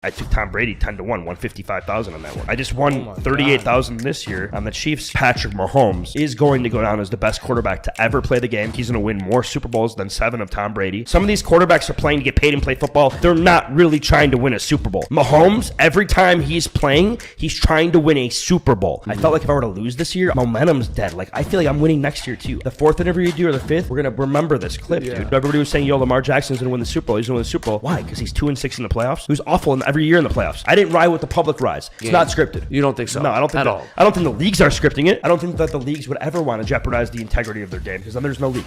I took Tom Brady 10-1, 155,000 on that one. I just won 38,000 this year on the Chiefs. Patrick Mahomes is going to go down as the best quarterback to ever play the game. He's going to win more Super Bowls than 7 of Tom Brady. Some of these quarterbacks are playing to get paid and play football. They're not really trying to win a Super Bowl. Mahomes, every time he's playing, he's trying to win a Super Bowl. I felt like if I were to lose this year, momentum's dead. Like, I feel like I'm winning next year too. The 4th interview you do or the 5th, we're going to remember this clip, dude. Everybody was saying, yo, Lamar Jackson's going to win the Super Bowl. He's going to win the Super Bowl. Why? Because he's 2-6 in the playoffs. He was awful every year in the playoffs. I didn't ride with the public rise. It's not scripted. You don't think so? No, I don't think at all. I don't think the leagues are scripting it. I don't think that the leagues would ever want to jeopardize the integrity of their game because then there's no league.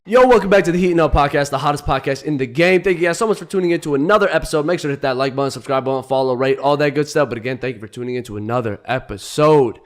Yo, welcome back to the Heatin podcast, the hottest podcast in the game. Thank you guys so much for tuning in to another episode. Make sure to hit that like button, subscribe button, follow, rate, all that good stuff. But again, thank you for tuning in to another episode.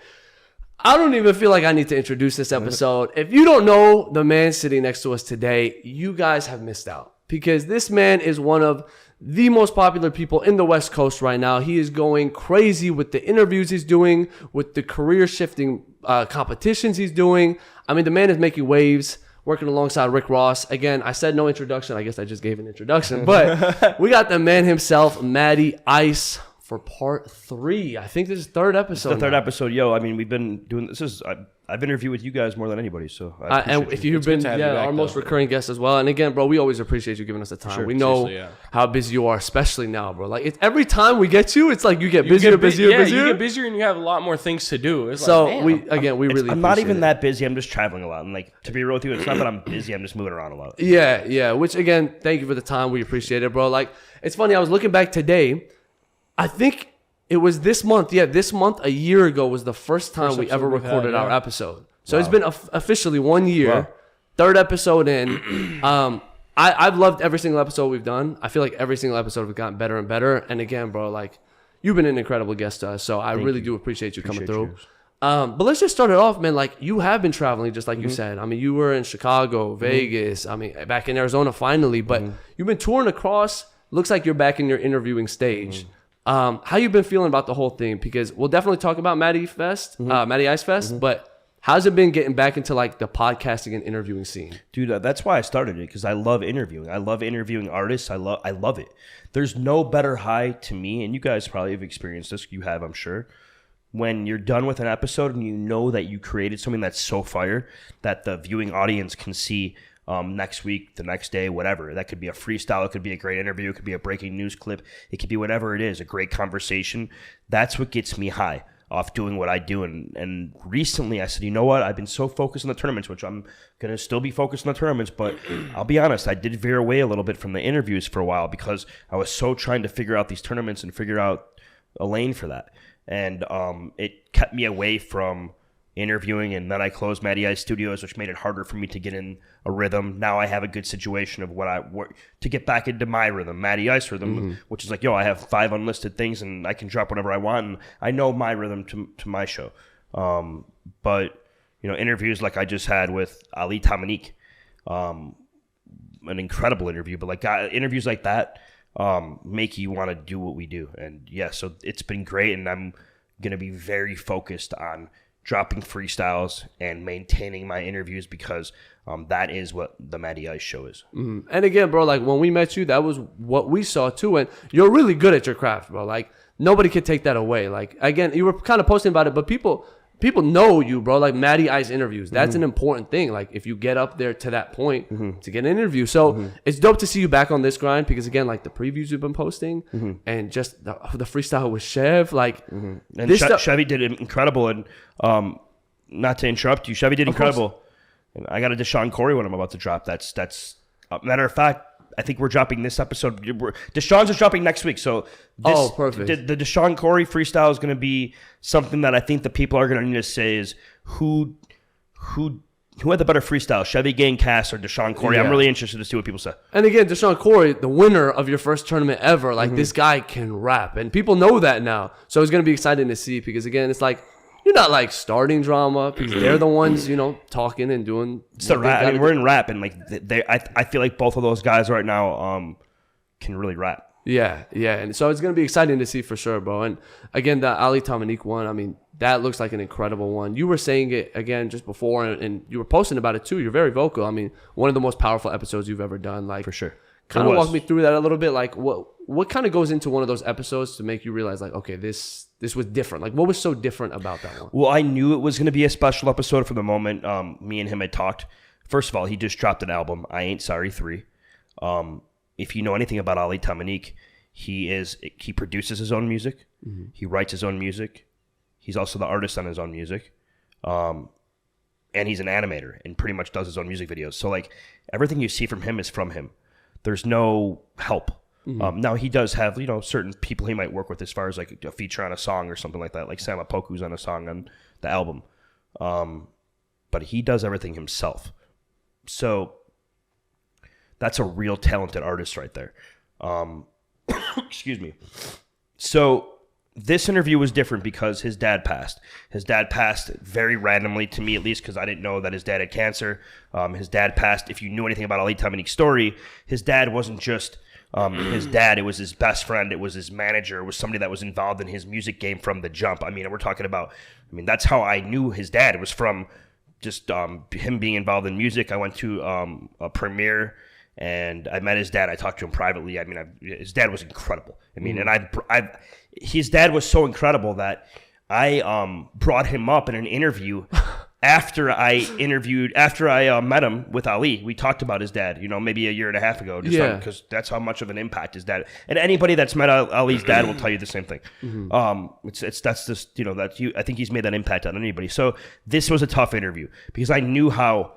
I don't even feel like I need to introduce this episode. If you don't know the man sitting next to us today, you guys have missed out. Because this man is one of the most popular people in the West Coast right now. He is going crazy with the interviews he's doing, with the career-shifting competitions he's doing. I mean, the man is making waves, working alongside Rick Ross. Again, I said no introduction. I guess I just gave an introduction. But we got the man himself, Matty Ice, for part 3. I think this is 3rd episode. It's the 3rd episode. Yo, I mean, we've been doing this. I've interviewed with you guys more than anybody, so and if you've been our most recurring guest as well. And again, bro, we always appreciate you giving us the time. Sure, we know how busy you are, especially now, bro. Like, it's every time we get you, it's like you get busier. You get busier and you have a lot more things to do. It's so like, I'm not even that busy. I'm just traveling a lot. And like, to be real with you, it's not that I'm busy. I'm just moving around a lot. Yeah. Which again, thank you for the time. We appreciate it, bro. Like, it's funny. I was looking back today. I think it was this month. Yeah, this month a year ago was the first time we ever recorded our episode. So it's been officially 1 year, wow. 3rd episode in. I've loved every single episode we've done. I feel like every single episode we've gotten better and better. And again, bro, like, you've been an incredible guest to us. So I really do appreciate you coming through. But let's just start it off, man. Like, you have been traveling, just like you said. I mean, you were in Chicago, Vegas. I mean, back in Arizona finally. But you've been touring across. Looks like you're back in your interviewing stage. How you been feeling about the whole thing? Because we'll definitely talk about Matty Ice Fest, but how's it been getting back into like the podcasting and interviewing scene? Dude, that's why I started it, because I love interviewing. I love interviewing artists. I love it. There's no better high to me, and you guys probably have experienced this. You have, I'm sure. When you're done with an episode and you know that you created something that's so fire that the viewing audience can see next week, the next day, whatever. That could be a freestyle. It could be a great interview. It could be a breaking news clip. It could be whatever it is, a great conversation. That's what gets me high off doing what I do. And recently I said, you know what? I've been so focused on the tournaments, which I'm going to still be focused on the tournaments, but I'll be honest, I did veer away a little bit from the interviews for a while because I was so trying to figure out these tournaments and figure out a lane for that. And it kept me away from interviewing, and then I closed Matty Ice Studios, which made it harder for me to get in a rhythm. Now I have a good situation of to get back into my rhythm, Matty Ice rhythm, which is like, yo, I have 5 unlisted things and I can drop whatever I want, and I know my rhythm to my show. But you know, interviews like I just had with Ali Dominique, an incredible interview, but like interviews like that make you want to do what we do. And yeah, so it's been great, and I'm gonna be very focused on dropping freestyles and maintaining my interviews because that is what the Matty Ice show is. And again, bro, like when we met you, that was what we saw too. And you're really good at your craft, bro. Like, nobody could take that away. Like, again, you were kind of posting about it, but people know you, bro. Like, Matty Ice interviews. That's an important thing. Like, if you get up there to that point to get an interview. So it's dope to see you back on this grind because, again, like the previews you've been posting and just the freestyle with Chev. Like, and Chevy did incredible. And not to interrupt you, Chevy did incredible. And I got a Deshawn Cory one I'm about to drop. That's matter of fact, I think we're dropping this episode. Deshawn's is dropping next week. So perfect. The Deshawn Cory freestyle is going to be something that I think the people are going to need to say is who had the better freestyle, Chevygangcas or Deshawn Cory. I'm really interested to see what people say. And again, Deshawn Cory, the winner of your first tournament ever, like this guy can rap, and people know that now. So it's going to be exciting to see because again, it's like, you're not like starting drama because they're the ones, you know, talking and doing. So rap. I mean, we're in rap, and like I feel like both of those guys right now can really rap. Yeah, and so it's gonna be exciting to see for sure, bro. And again, the Ali Dominique one, I mean, that looks like an incredible one. You were saying it again just before, and you were posting about it too. You're very vocal. I mean, one of the most powerful episodes you've ever done. Like, for sure. Kind of walk me through that a little bit. Like, what kind of goes into one of those episodes to make you realize, like, okay, this was different. Like, what was so different about that one? Well, I knew it was going to be a special episode from the moment me and him had talked. First of all, he just dropped an album, I Ain't Sorry 3. If you know anything about Ali Dominique, he produces his own music. Mm-hmm. He writes his own music. He's also the artist on his own music. And he's an animator and pretty much does his own music videos. So, like, everything you see from him is from him. There's no help. Mm-hmm. Now, he does have, certain people he might work with as far as, like, a feature on a song or something like that. Like Sam Apoku's on a song on the album. But he does everything himself. So that's a real talented artist right there. Excuse me. So this interview was different because his dad passed. His dad passed very randomly, to me at least, because I didn't know that his dad had cancer. His dad passed. If you knew anything about Ali Dominique's story, his dad wasn't just his dad. It was his best friend. It was his manager. It was somebody that was involved in his music game from the jump. I mean, we're talking about, that's how I knew his dad. It was from just him being involved in music. I went to a premiere and I met his dad. I talked to him privately. I mean, his dad was incredible. I mean, and his dad was so incredible that I brought him up in an interview after I met him with Ali. We talked about his dad, maybe a year and a half ago, because that's how much of an impact his dad. And anybody that's met Ali's dad will tell you the same thing. Mm-hmm. I think he's made that impact on anybody. So this was a tough interview because I knew how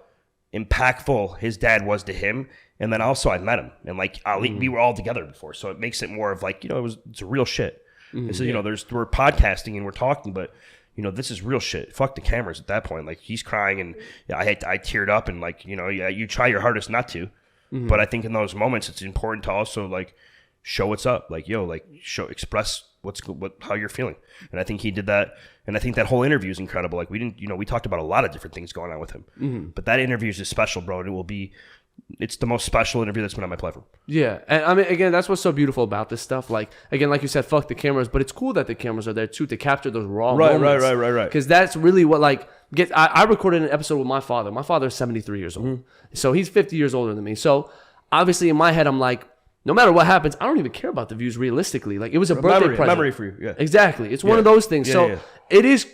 impactful his dad was to him. And then also I met him, and like Ali, we were all together before, so it makes it more of like, it's real shit. This is, we're podcasting and we're talking, but this is real shit. Fuck the cameras at that point. Like, he's crying, and I teared up, and like, you try your hardest not to, but I think in those moments it's important to also like show what's up, like, express how you're feeling. And I think he did that, and I think that whole interview is incredible. Like, we talked about a lot of different things going on with him, but that interview is just special, bro. And it's the most special interview that's been on my platform. Yeah. And I mean, again, that's what's so beautiful about this stuff. Like, again, like you said, fuck the cameras, but it's cool that the cameras are there too to capture those raw moments. Right. Because that's really what, like, I recorded an episode with my father. My father is 73 years old. So he's 50 years older than me. So obviously in my head, I'm like, no matter what happens, I don't even care about the views realistically. Like, it was a birthday present. Memory for you. Yeah. Exactly. It's one of those things. It is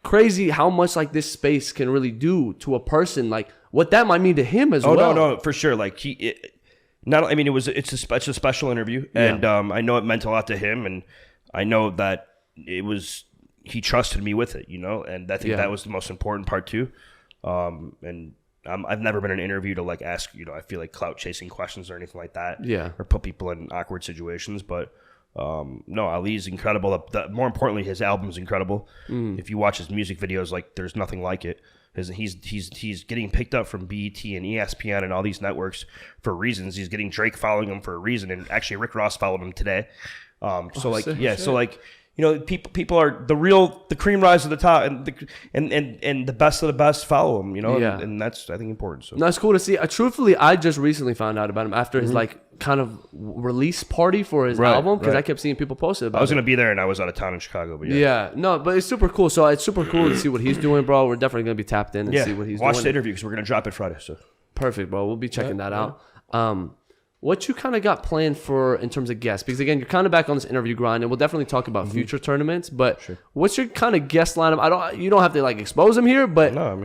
crazy how much like this space can really do to a person, like what that might mean to him as well. No, for sure. Like, it's a special interview, and I know it meant a lot to him, and I know that he trusted me with it, and I think that was the most important part too. And I've never been in an interview to like ask, I feel like clout chasing questions or anything like that, or put people in awkward situations, but. No, Ali's incredible. More importantly, his album's incredible. If you watch his music videos, like, there's nothing like it. He's getting picked up from BET and ESPN and all these networks for reasons. He's getting Drake following him for a reason, and actually Rick Ross followed him today. People are the cream rise to the top, and the best of the best follow him, and that's, I think, important. So that's cool to see. Truthfully, I just recently found out about him after his like kind of release party for his album, because I kept seeing people post it about it. I was going to be there, and I was out of town in Chicago, but but it's super cool. So it's super cool to see what he's doing, bro. We're definitely going to be tapped in and see what he's doing. Watch the interview, because we're going to drop it Friday. So perfect, bro. We'll be checking that out. What you kind of got planned for in terms of guests? Because again, you're kind of back on this interview grind, and we'll definitely talk about future tournaments. But what's your kind of guest lineup? You don't have to like expose them here, but how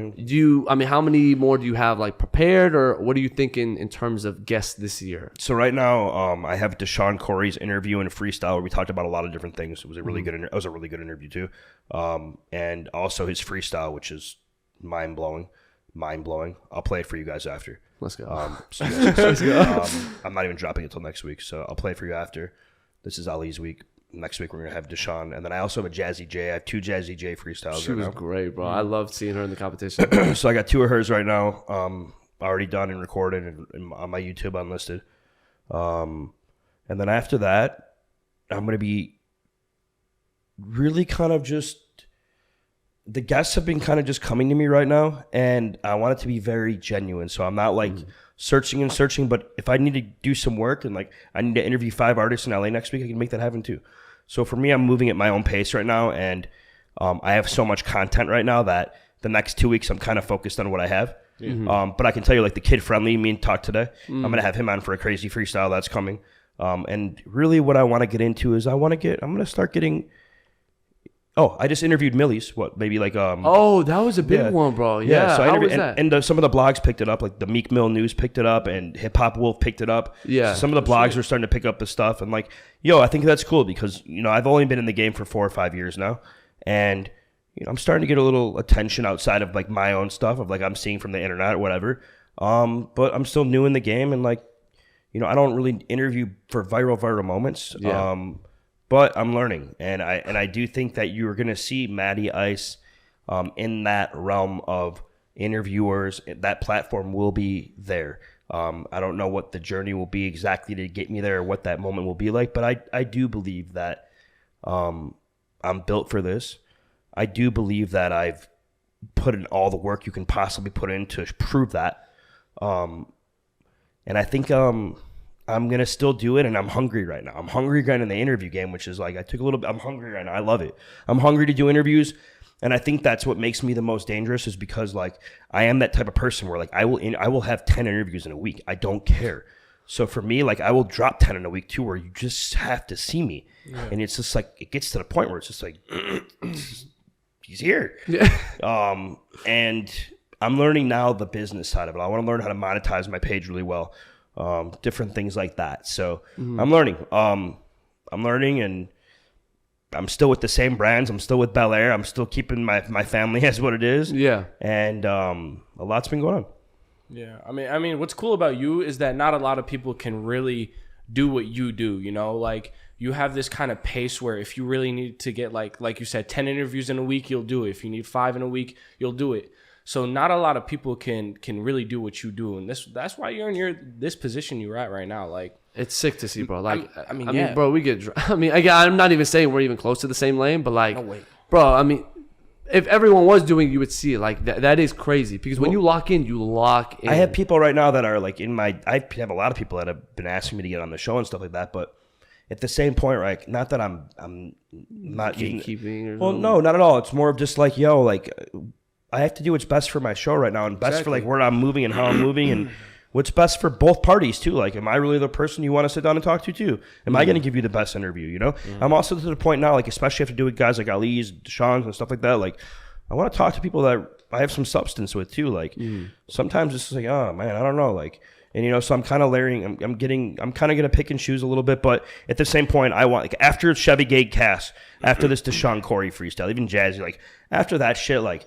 many more do you have like prepared, or what are you thinking in terms of guests this year? So right now, I have Deshawn, Cory's interview and a freestyle where we talked about a lot of different things. It was a really good. It was a really good interview too, and also his freestyle, which is mind blowing. I'll play it for you guys after. Let's go. Let's go. I'm not even dropping it till next week, so I'll play it for you after. This is Ali's week. Next week we're gonna have Deshawn, and then I also have a Jazzy J. I have 2 Jazzy J freestyles. She was great, bro. I loved seeing her in the competition. So I got 2 of hers right now, already done and recorded, and on my YouTube unlisted. And then after that, I'm gonna be really kind of just. The guests have been kind of just coming to me right now, and I want it to be very genuine. So I'm not like searching and searching. But if I need to do some work and like I need to interview 5 artists in LA next week, I can make that happen too. So for me, I'm moving at my own pace right now, and I have so much content right now that the next 2 weeks I'm kind of focused on what I have. But I can tell you, like the Kid Friendly, me and Talk today, I'm gonna have him on for a crazy freestyle that's coming. And really, what I want to get into is I'm gonna start getting. Oh, I just interviewed Millyz. What, maybe like Oh, that was a big one, bro. Yeah. So How was that? And some of the blogs picked it up, like the Meek Mill News picked it up, and Hip Hop Wolf picked it up. Yeah. So some of the blogs are starting to pick up the stuff, and like, I think that's cool because I've only been in the game for 4 or 5 years now, and I'm starting to get a little attention outside of like my own stuff of like I'm seeing from the internet or whatever. But I'm still new in the game, and like, I don't really interview for viral moments. Yeah. But I'm learning, and I do think that you're going to see Matty Ice in that realm of interviewers. That platform will be there. I don't know what the journey will be exactly to get me there or what that moment will be like, but I do believe that I'm built for this. I do believe that I've put in all the work you can possibly put in to prove that. And I think I'm going to still do it, and I'm hungry right now. I'm hungry again in the interview game, which is like I'm hungry right now. I love it. I'm hungry to do interviews, and I think that's what makes me the most dangerous is because like I am that type of person where like I will have 10 interviews in a week. I don't care. So for me, like I will drop 10 in a week too, where you just have to see me. Yeah. And it's just like it gets to the point where it's just like he's here. Yeah. And I'm learning now the business side of it. I want to learn how to monetize my page really well. Different things like that. So I'm learning. I'm learning, and I'm still with the same brands. I'm still with Bel Air. I'm still keeping my family as what it is. Yeah. And a lot's been going on. Yeah. I mean, what's cool about you is that not a lot of people can really do what you do. Like you have this kind of pace where if you really need to get like you said, 10 interviews in a week, you'll do it. If you need 5 in a week, you'll do it. So not a lot of people can really do what you do, and that's why you're in this position you're at right now. Like it's sick to see, bro. Like I mean, bro, we get. I mean, again, I'm not even saying we're even close to the same lane, but like, no way. Bro, I mean, if everyone was doing it, you would see it. Like that is crazy because when you lock in, you lock in. I have people right now that are like I have a lot of people that have been asking me to get on the show and stuff like that, but at the same point, right? Not that I'm not gatekeeping. Well, no, not at all. It's more of just like I have to do what's best for my show right now and best for like where I'm moving and how I'm moving and what's best for both parties too. Like, am I really the person you want to sit down and talk to too? Am I going to give you the best interview? I'm also to the point now, like especially if I have to do with guys like Ali's, Deshawn's and stuff like that. Like, I want to talk to people that I have some substance with too. Like, sometimes it's like, oh man, I don't know. Like, and so I'm kind of layering. I'm kind of gonna pick and choose a little bit, but at the same point, I want like after Chevygangcas, after this Deshawn Cory freestyle, even Jazzy, like after that shit, like.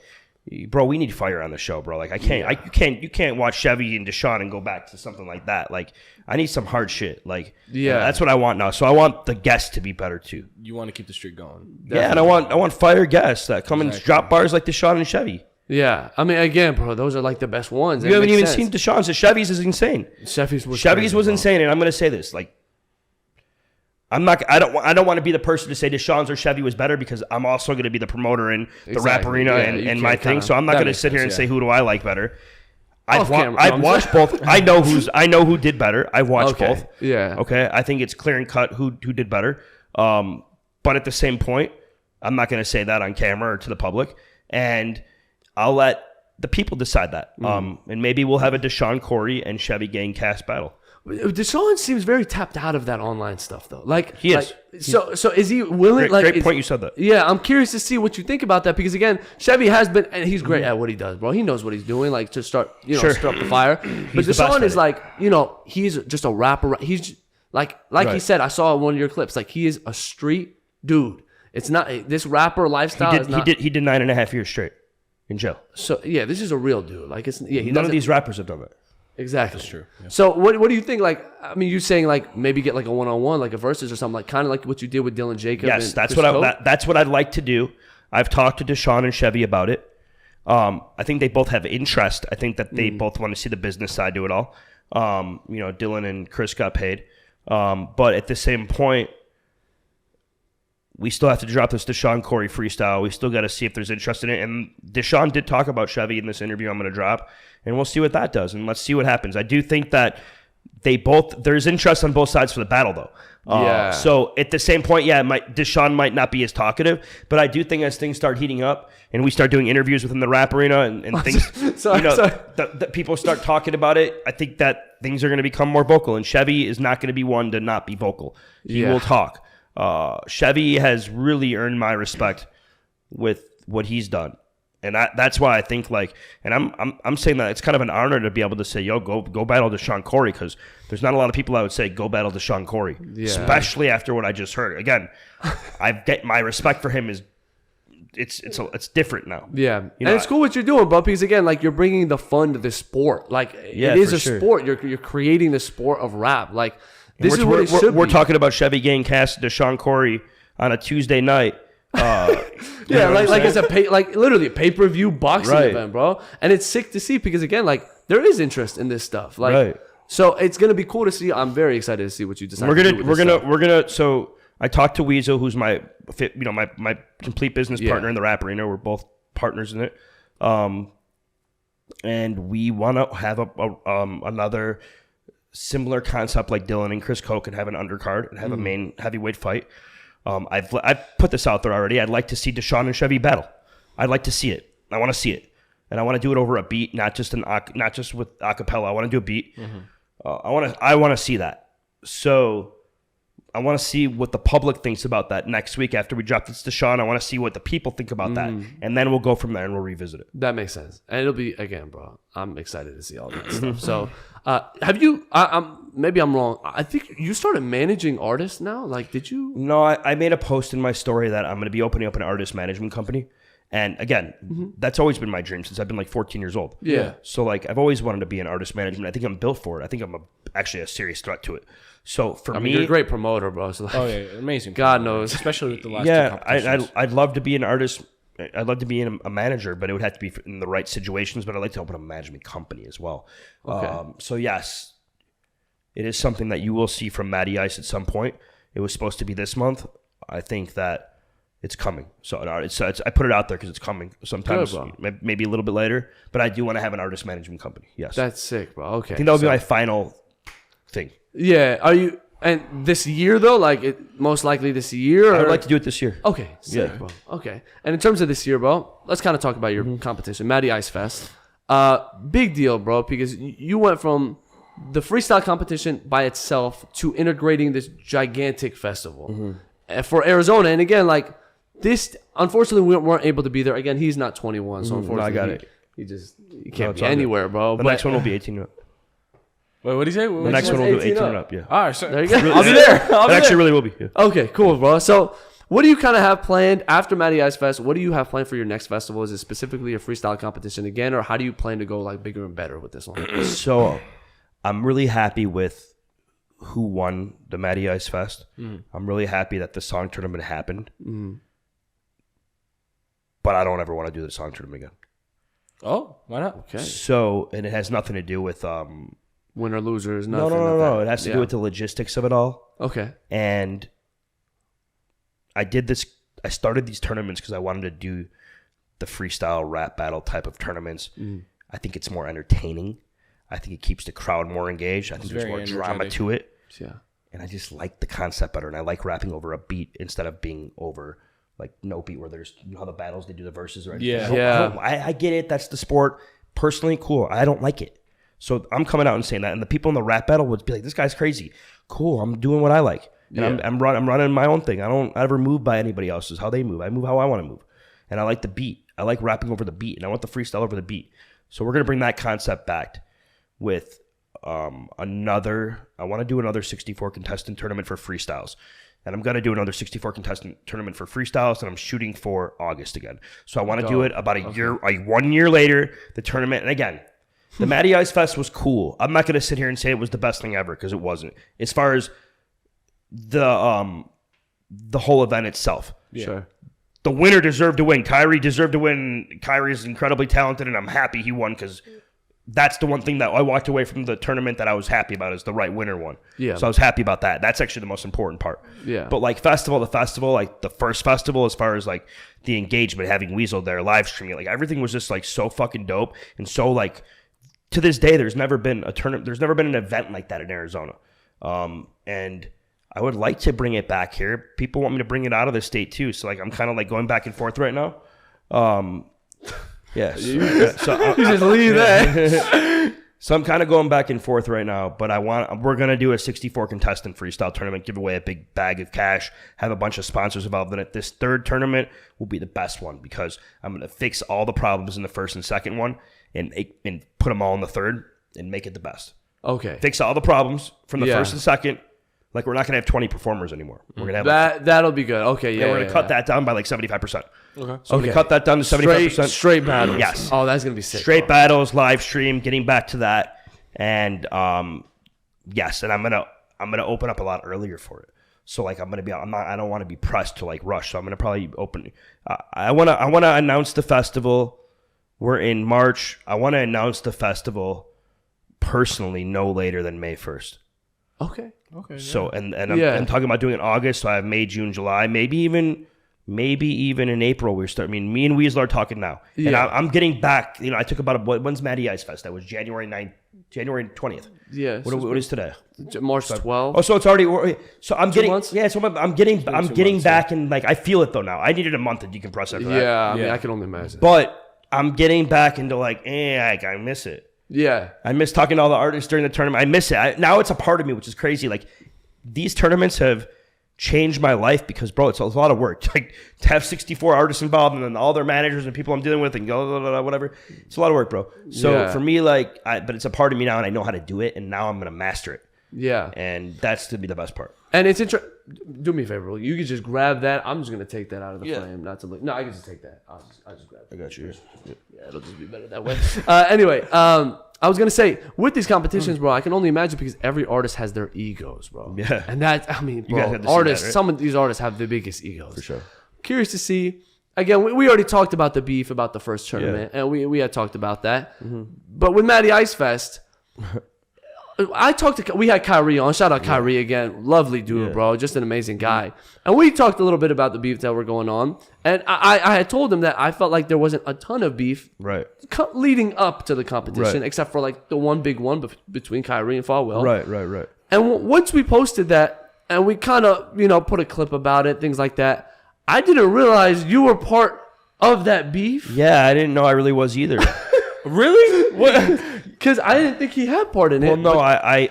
Bro, we need fire on the show, bro. Like I can't, you can't watch Chevy and Deshawn and go back to something like that. Like I need some hard shit. Like that's what I want now. So I want the guests to be better too. You want to keep the streak going. Definitely. Yeah, and I want fire guests that come and drop bars like Deshawn and Chevy. Yeah, I mean, again, bro, those are like the best ones. You haven't even seen Deshawn's. The Chevy's is insane. Chevy's was insane, and I'm gonna say this, like. I don't want to be the person to say Deshawn's or Chevy was better because I'm also going to be the promoter in the rap arena and my thing. So I'm not going to sit here and say who do I like better. I've watched both. I know who did better. I've watched both. Yeah. Okay. I think it's clear and cut who did better. But at the same point, I'm not going to say that on camera or to the public, and I'll let the people decide that. And maybe we'll have a Deshawn, Cory, and Chevygangcas battle. Deshawn seems very tapped out of that online stuff, though. Like he is. So is he willing? Great point. You said that. Yeah, I'm curious to see what you think about that because again, Chevy has been, and he's great at what he does, bro. He knows what he's doing, like to start, stir up the fire. But Deshawn is like, he's just a rapper. He's like he said. I saw one of your clips. Like he is a street dude. It's not this rapper lifestyle. He did 9.5 years straight in jail. So yeah, this is a real dude. Like none of these rappers have done that. Exactly. That's true. Yeah. So what do you think? Like, I mean, you saying like maybe get like a 1-on-1, like a versus or something, like kind of like what you did with Dylan Jacob. Yes, that's what I'd like to do. I've talked to Deshawn and Chevy about it. I think they both have interest. I think that they both want to see the business side to it all. Dylan and Chris got paid, but at the same point, we still have to drop this Deshawn Cory freestyle. We still got to see if there's interest in it. And Deshawn did talk about Chevy in this interview I'm going to drop, and we'll see what that does. And let's see what happens. I do think that there's interest on both sides for the battle, though. So at the same point, Deshawn might not be as talkative, but I do think as things start heating up and we start doing interviews within the rap arena and things, the people start talking about it, I think that things are going to become more vocal. And Chevy is not going to be one to not be vocal. He will talk. Chevy has really earned my respect with what he's done. And that's why I think and I'm saying that it's kind of an honor to be able to say, yo, go battle Deshawn Cory, because there's not a lot of people I would say go battle Deshawn Cory, especially after what I just heard. Again, my respect for him is it's different now. Yeah, and it's cool what you're doing, bro, because again, you're bringing the fun to the sport. It is a sport. You're creating the sport of rap. This is what it should be. We're talking about Chevygangcas, Deshawn Cory on a Tuesday night. It's literally a pay-per-view boxing event, bro, and it's sick to see because again, there is interest in this stuff, so it's gonna be cool to see. I'm very excited to see what you decide. We're gonna. So I talked to Weasel, who's my complete business partner in the rap arena. We're both partners in it, and we want to have another similar concept like Dylan and Chris Coke and have an undercard and have a main heavyweight fight. I've put this out there already. I'd like to see Deshawn and Chevy battle. I'd like to see it. I want to see it, and I want to do it over a beat, not just with acapella. I want to do a beat. I want to see that. So I want to see what the public thinks about that next week after we drop this Deshawn. I want to see what the people think about that, and then we'll go from there and we'll revisit it. That makes sense, and it'll be again, bro. I'm excited to see all that stuff. So, have you? Maybe I'm wrong. I think you started managing artists now. Did you? No, I made a post in my story that I'm going to be opening up an artist management company. And again, that's always been my dream since I've been 14 years old. Yeah. So I've always wanted to be in artist management. I think I'm built for it. I think I'm actually a serious threat to it. So for me, you're a great promoter, bro. So amazing. God knows, especially with the last two competitions. I'd love to be an artist. I'd love to be a manager, but it would have to be in the right situations. But I'd like to open a management company as well. Okay. So yes, it is something that you will see from Matty Ice at some point. It was supposed to be this month. I think that it's coming. So I put it out there because it's coming. Sometimes maybe a little bit later, but I do want to have an artist management company. Yes, that's sick, bro. Okay, I think that would be my final thing. Yeah. Are you? And this year though, most likely this year. I would like to do it this year. Okay. Sick, bro. Okay. And in terms of this year, bro, let's kind of talk about your competition, Matty Ice Fest. Big deal, bro, because you went from the freestyle competition by itself to integrating this gigantic festival for Arizona. And again, this, unfortunately, we weren't able to be there. Again, he's not 21, so unfortunately, I got it. He can't be anywhere, bro. The next one will be 18 up. Wait, what did he say? The next one will be 18 up. Yeah. All right, so there you go. I'll be there. It actually really will be. Yeah. Okay, cool, bro. So, what do you kind of have planned after Matty Ice Fest? What do you have planned for your next festival? Is it specifically a freestyle competition again, or how do you plan to go bigger and better with this one? So, I'm really happy with who won the Matty Ice Fest. I'm really happy that the song tournament happened. But I don't ever want to do the song tournament again. Oh, why not? Okay. So, and it has nothing to do with winner losers. Nothing. No. It has to do with the logistics of it all. Okay. And I did this. I started these tournaments because I wanted to do the freestyle rap battle type of tournaments. I think it's more entertaining. I think it keeps the crowd more engaged. I think there's more drama to it. Yeah. And I just like the concept better. And I like rapping over a beat instead of being over no beat where there's how the battles they do the verses right. I get it. That's the sport. Personally, cool. I don't like it. So I'm coming out and saying that, and the people in the rap battle would be like, "This guy's crazy." Cool. I'm doing what I like, and I'm running my own thing. I don't ever move by anybody else's how they move. I move how I want to move, and I like the beat. I like rapping over the beat, and I want the freestyle over the beat. So we're gonna bring that concept back with another. I want to do another 64 contestant tournament for freestyles. And I'm going to do another 64 contestant tournament for freestyles, and I'm shooting for August again. So I want to do it about a year, 1 year later, the tournament. And again, the Matty Ice Fest was cool. I'm not going to sit here and say it was the best thing ever because it wasn't. As far as the whole event itself. Yeah. Sure. The winner deserved to win. Khiry deserved to win. Khiry is incredibly talented, and I'm happy he won because that's the one thing that I walked away from the tournament that I was happy about is the right winner one. Yeah. So I was happy about that. That's actually the most important part. Yeah. But like the festival, like the first festival, as far as like the engagement, having Weasel there, live streaming, like everything was just like so fucking dope. And so like to this day, there's never been an event like that in Arizona. And I would like to bring it back here. People want me to bring it out of the state too. So like I'm kind of like going back and forth right now. Yes. So You just leave that. So I'm kind of going back and forth right now, but we're going to do a 64 contestant freestyle tournament, give away a big bag of cash, have a bunch of sponsors involved in it. This third tournament will be the best one because I'm going to fix all the problems in the first and second one and put them all in the third and make it the best. Okay. Fix all the problems from the first and second. Like we're not going to have 20 performers anymore. We're going to have that'll be good. Okay, yeah. we're going to cut that down by like 75%. Okay. So we're going to cut that down to 75%. Straight battles. Yes. Oh, that's gonna be sick. Straight battles, live stream, getting back to that, and yes, and I'm gonna open up a lot earlier for it. So like I don't want to be pressed to like rush. So I'm gonna probably open. I wanna announce the festival. We're in March. I want to announce the festival personally no later than May 1st. Okay. So and I'm talking about doing it in August. So I have May, June, July, maybe even in April we start. I mean, me and Weasel are talking now, and I'm getting back. You know, I took about when's Matty Ice Fest? That was January 9th, January 20th. Yeah. What is today? March 12th. Oh, so it's already. So I'm getting. months? Yeah. So I'm getting back, and like I feel it though now. I needed a month to decompress after that. Yeah. I mean, I can only imagine. But I'm getting back into like, I miss it. Yeah. I miss talking to all the artists during the tournament. I miss it. Now it's a part of me, which is crazy. Like these tournaments have changed my life because, bro, it's a lot of work. Like to have 64 artists involved and then all their managers and people I'm dealing with and whatever. It's a lot of work, bro. So for me, like, but it's a part of me now, and I know how to do it, and now I'm gonna master it. Yeah. And that's to be the best part. And it's interesting. Do me a favor, you can just grab that. I'm just gonna take that out of the frame, not to look. No, I can just take that. I'll just grab it. I got you. Yeah, it'll just be better that way. Anyway, I was gonna say with these competitions, bro, I can only imagine because every artist has their egos, bro. Yeah. And that, I mean, You guys bro, have to see artists. that, right? Some of these artists have the biggest egos. For sure. Curious to see. Again, we already talked about the beef about the first tournament, and we had talked about that. Mm-hmm. But with Matty Ice Fest, we had Khiry on. Shout out Khiry again. Lovely dude, bro. Just an amazing guy. And we talked a little bit about the beef that were going on. And I had told him that I felt like there wasn't a ton of beef leading up to the competition, except for like the one big one between Khiry and Fahwill. Right. And once we posted that, and we kind of, put a clip about it, things like that, I didn't realize you were part of that beef. Yeah, I didn't know I really was either. Really? What? Because I didn't think he had part in it. Well, no, I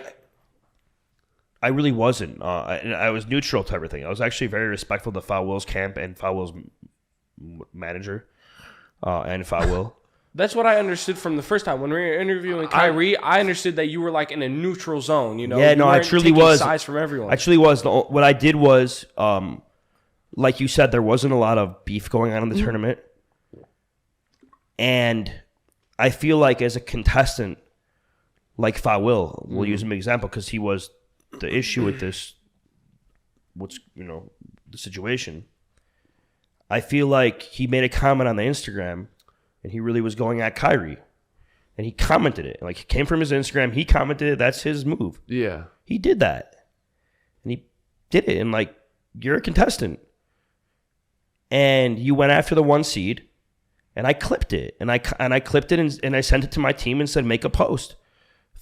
really wasn't. I was neutral to everything. I was actually very respectful to Fahwill's camp and Fahwill's manager and Fahwill. That's what I understood from the first time when we were interviewing Khiry. I understood that you were like in a neutral zone. Yeah, no, I truly was. Sides from everyone. I truly was. What I did was, like you said, there wasn't a lot of beef going on in the tournament, and I feel like as a contestant, like Fahwill, we'll use him as an example because he was the issue with this. The situation. I feel like he made a comment on the Instagram, and he really was going at Khiry, and he commented it. Like it came from his Instagram. He commented it. That's his move. Yeah, he did that, and he did it. And like you're a contestant, and you went after the 1 seed. And I clipped it, and I clipped it, and I sent it to my team and said, make a post.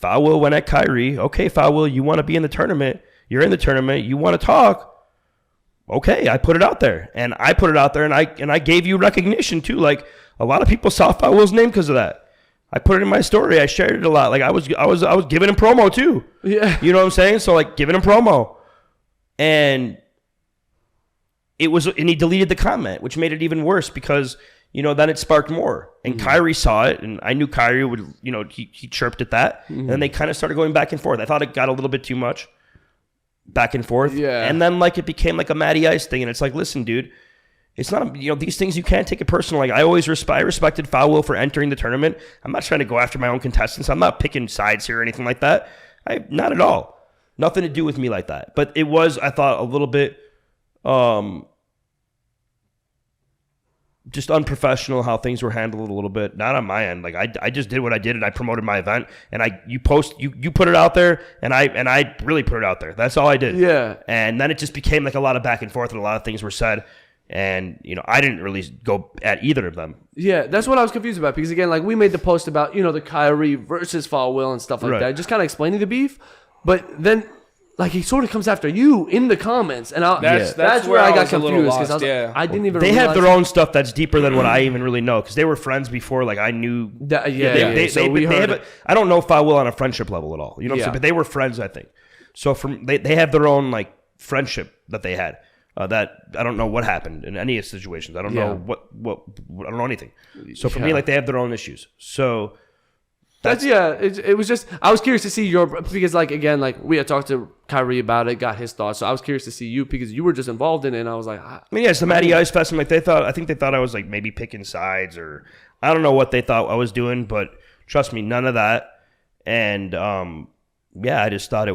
Fahwill went at Khiry. Okay, Fahwill, you want to be in the tournament. You're in the tournament. You want to talk. Okay, I put it out there, and I gave you recognition too. Like a lot of people saw Fahwill's name because of that. I put it in my story. I shared it a lot. Like I was giving him promo too. Yeah, you know what I'm saying? So like giving him promo, and he deleted the comment, which made it even worse because. Then it sparked more. And Khiry saw it, and I knew Khiry would, he chirped at that. Mm-hmm. And then they kind of started going back and forth. I thought it got a little bit too much back and forth. Yeah. And then, like, it became like a Matty Ice thing. And it's like, listen, dude, it's not, these things you can't take it personal. Like, I respected Fahwill for entering the tournament. I'm not trying to go after my own contestants. I'm not picking sides here or anything like that. Not at all. Nothing to do with me like that. But it was, I thought, a little bit, just unprofessional how things were handled a little bit. Not on my end. Like I just did what I did and I promoted my event and you put it out there and I really put it out there. That's all I did. Yeah. And then it just became like a lot of back and forth and a lot of things were said. And, I didn't really go at either of them. Yeah, that's what I was confused about. Because, again, like, we made the post about, the Khiry versus Fahwill and stuff like that. Just kind of explaining the beef. But then, like, he sort of comes after you in the comments. And that's where I got confused. Because I didn't even They have their own stuff that's deeper than what I even really know. Because they were friends before. Like, I knew. I don't know Fahwill on a friendship level at all. You know what I'm saying? But they were friends, I think. So they have their own, like, friendship that they had. That I don't know what happened in any situations. I don't know what I don't know anything. So for me, like, they have their own issues. So that's it was just, I was curious to see because, like, again, like, we had talked to Khiry about it, got his thoughts. So I was curious to see you because you were just involved in it. And I was like, it's the Matty Ice Fest. And like I think they thought I was like maybe picking sides or I don't know what they thought I was doing, but trust me, none of that. And I just thought there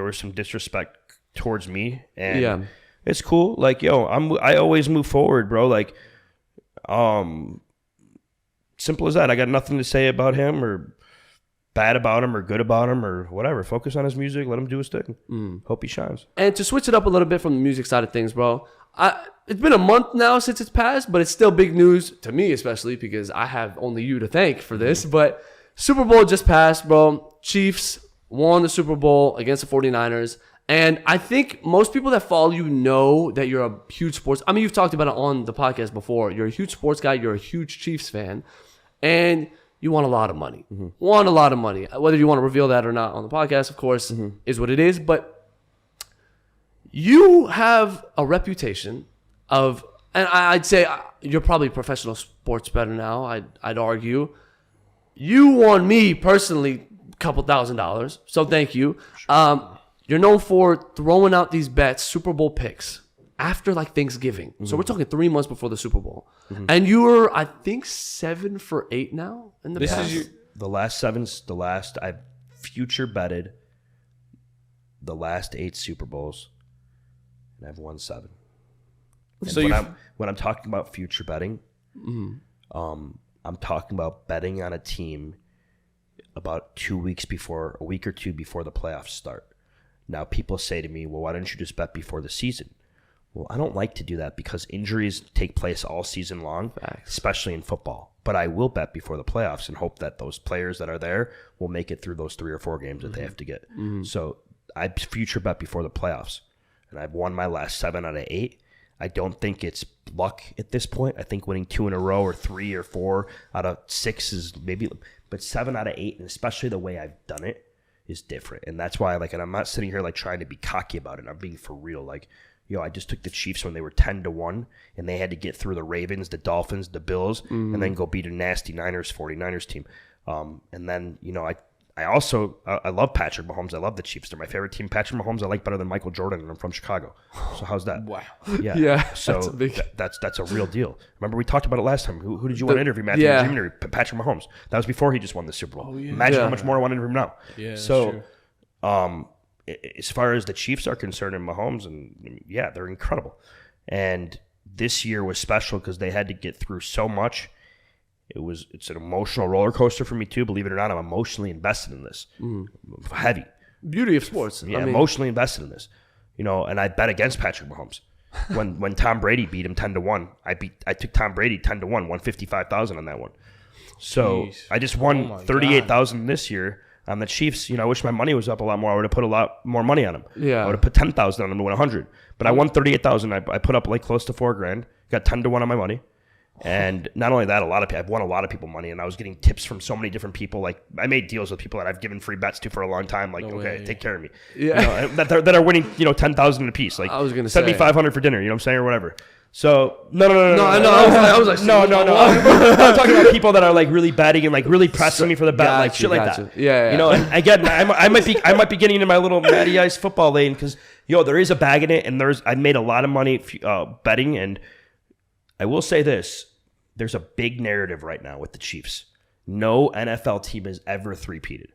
was some disrespect towards me and. It's cool. Like, I always move forward, bro. Like, simple as that. I got nothing to say about him or bad about him or good about him or whatever. Focus on his music. Let him do his thing. Hope he shines. And to switch it up a little bit from the music side of things, bro. It's been a month now since it's passed, but it's still big news to me, especially because I have only you to thank for this. But Super Bowl just passed, bro. Chiefs won the Super Bowl against the 49ers. And I think most people that follow you know that you're a huge sports. I mean, you've talked about it on the podcast before. You're a huge sports guy. You're a huge Chiefs fan. And you want a lot of money. Want a lot of money. Whether you want to reveal that or not on the podcast, of course, is what it is. But you have a reputation of, and I'd say you're probably a professional sports bettor now, I'd argue. You won me personally a couple $1,000. So thank you. You're known for throwing out these bets, Super Bowl picks, after like Thanksgiving. So we're talking 3 months before the Super Bowl. And you were, I think, 7 for 8 now in the past. The last I've future betted the last 8 Super Bowls, and I've won 7. So when I'm talking about future betting, I'm talking about betting on a team about a week or two before the playoffs start. Now, people say to me, well, why don't you just bet before the season? Well, I don't like to do that because injuries take place all season long, especially in football. But I will bet before the playoffs and hope that those players that are there will make it through those 3 or 4 games that they have to get. So I future bet before the playoffs, and I've won my last 7 out of 8. I don't think it's luck at this point. I think winning 2 in a row or 3 or 4 out of 6 is maybe, but 7 out of 8, and especially the way I've done it, is different. And that's why, like, and I'm not sitting here like trying to be cocky about it. I'm being for real. Like, I just took the Chiefs when they were 10-1 and they had to get through the Ravens, the Dolphins, the Bills, and then go beat a nasty 49ers team. And then, I also love Patrick Mahomes. I love the Chiefs. They're my favorite team. Patrick Mahomes I like better than Michael Jordan, and I'm from Chicago. So how's that? Wow. Yeah. So that's a real deal. Remember we talked about it last time. Who did you want to interview? Matthew Jr. Patrick Mahomes. That was before he just won the Super Bowl. Imagine how much more I want to interview him now. Yeah. So, as far as the Chiefs are concerned and Mahomes, and they're incredible. And this year was special because they had to get through so much. It's an emotional roller coaster for me too. Believe it or not, I'm emotionally invested in this. Heavy. Beauty of sports. Yeah, emotionally invested in this. And I bet against Patrick Mahomes. When Tom Brady beat him 10-1, I took Tom Brady 10-1, won $55,000 on that one. So I just won $38,000 this year on the Chiefs. I wish my money was up a lot more. I would have put a lot more money on them. Yeah, I would have put $10,000 on them to win $100. But I won $38,000. I put up like close to $4,000. Got 10-1 on my money. And not only that, I've won a lot of people money, and I was getting tips from so many different people. Like, I made deals with people that I've given free bets to for a long time. Like, take care of me. Yeah, that are winning, $10,000 a piece. Like, I was gonna send me $500 for dinner. You know what I'm saying, or whatever. So no. I was like, no. I'm talking about people that are like really betting and like really pressing me for the bet, like shit like that. Yeah. And again, I might be getting into my little Matty Ice football lane because there is a bag in it, and I made a lot of money betting. And I will say this: there's a big narrative right now with the Chiefs. No NFL team has ever three-peated.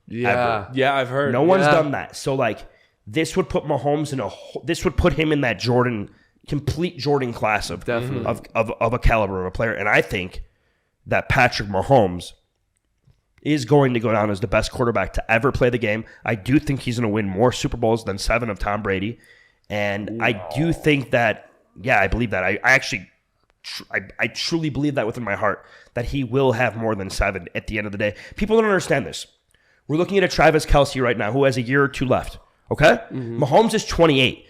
Yeah, ever. Yeah, I've heard. No one's done that. So like, this would put Mahomes this would put him in that Jordan complete Jordan class of a caliber of a player. And I think that Patrick Mahomes is going to go down as the best quarterback to ever play the game. I do think he's going to win more Super Bowls than 7 of Tom Brady. And I do think that, I believe that. I truly believe that within my heart, that he will have more than 7 at the end of the day. People don't understand this. We're looking at a Travis Kelce right now who has a year or 2 left. Okay? Mahomes is 28.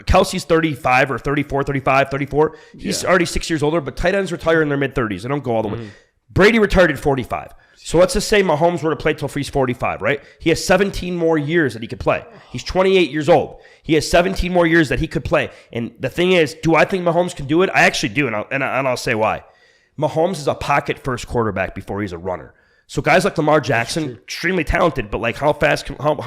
Kelsey's 35 or 34, 35, 34. He's already 6 years older, but tight ends retire in their mid-30s. They don't go all the way. Brady retired at 45. So let's just say Mahomes were to play till he's 45, right? He has 17 more years that he could play. He's 28 years old. He has 17 more years that he could play. And the thing is, do I think Mahomes can do it? I actually do, and I'll say why. Mahomes is a pocket-first quarterback before he's a runner. So guys like Lamar Jackson, extremely talented, but like how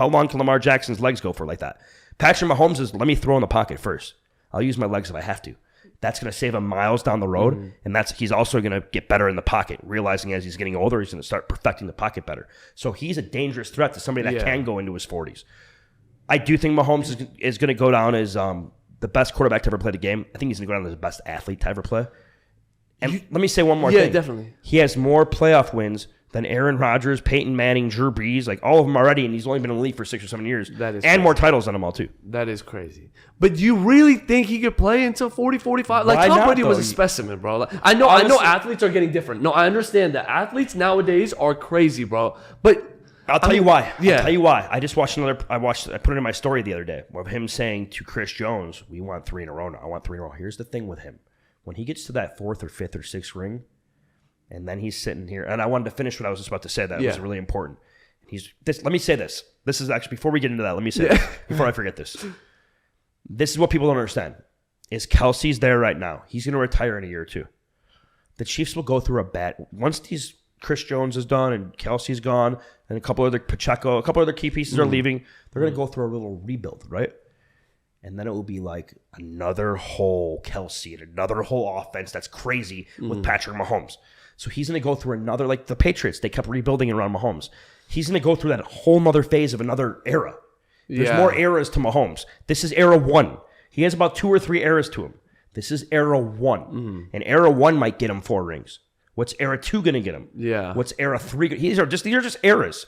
long can Lamar Jackson's legs go for like that? Patrick Mahomes is, let me throw in the pocket first. I'll use my legs if I have to. That's going to save him miles down the road, and he's also going to get better in the pocket, realizing as he's getting older, he's going to start perfecting the pocket better. So he's a dangerous threat to somebody that can go into his 40s. I do think Mahomes is going to go down as the best quarterback to ever play the game. I think he's going to go down as the best athlete to ever play. And let me say one more thing. Yeah, definitely. He has more playoff wins than Aaron Rodgers, Peyton Manning, Drew Brees, like all of them already, and he's only been in the league for 6 or 7 years. That is and crazy. More titles than them all, too. That is crazy. But do you really think he could play until 40, 45? Like, Why Tom not, Brady was though? a specimen, bro. Like, I know athletes are getting different. No, I understand that. Athletes nowadays are crazy, bro. But I'll tell you why. Yeah. I'll tell you why. I just watched I put it in my story the other day of him saying to Chris Jones, we want 3 in a row now. I want 3 in a row. Here's the thing with him. When he gets to that 4th or 5th or 6th ring, and then he's sitting here, and I wanted to finish what I was just about to say. That was really important. Let me say this. This is actually, before we get into that, let me say this, before I forget this. This is what people don't understand. Is Kelsey's there right now. He's going to retire in a year or 2. The Chiefs will go through once Chris Jones is done and Kelsey's gone, and a couple other key pieces are leaving, they're going to go through a little rebuild, right? And then it will be like another whole Kelsey and another whole offense that's crazy with Patrick Mahomes. So he's going to go through another, like the Patriots, they kept rebuilding around Mahomes. He's going to go through that whole nother phase of another era. There's more eras to Mahomes. This is era 1. He has about 2 or 3 eras to him. This is era 1. And era 1 might get him 4 rings. What's era 2 going to get him? Yeah. What's era 3? These are just eras.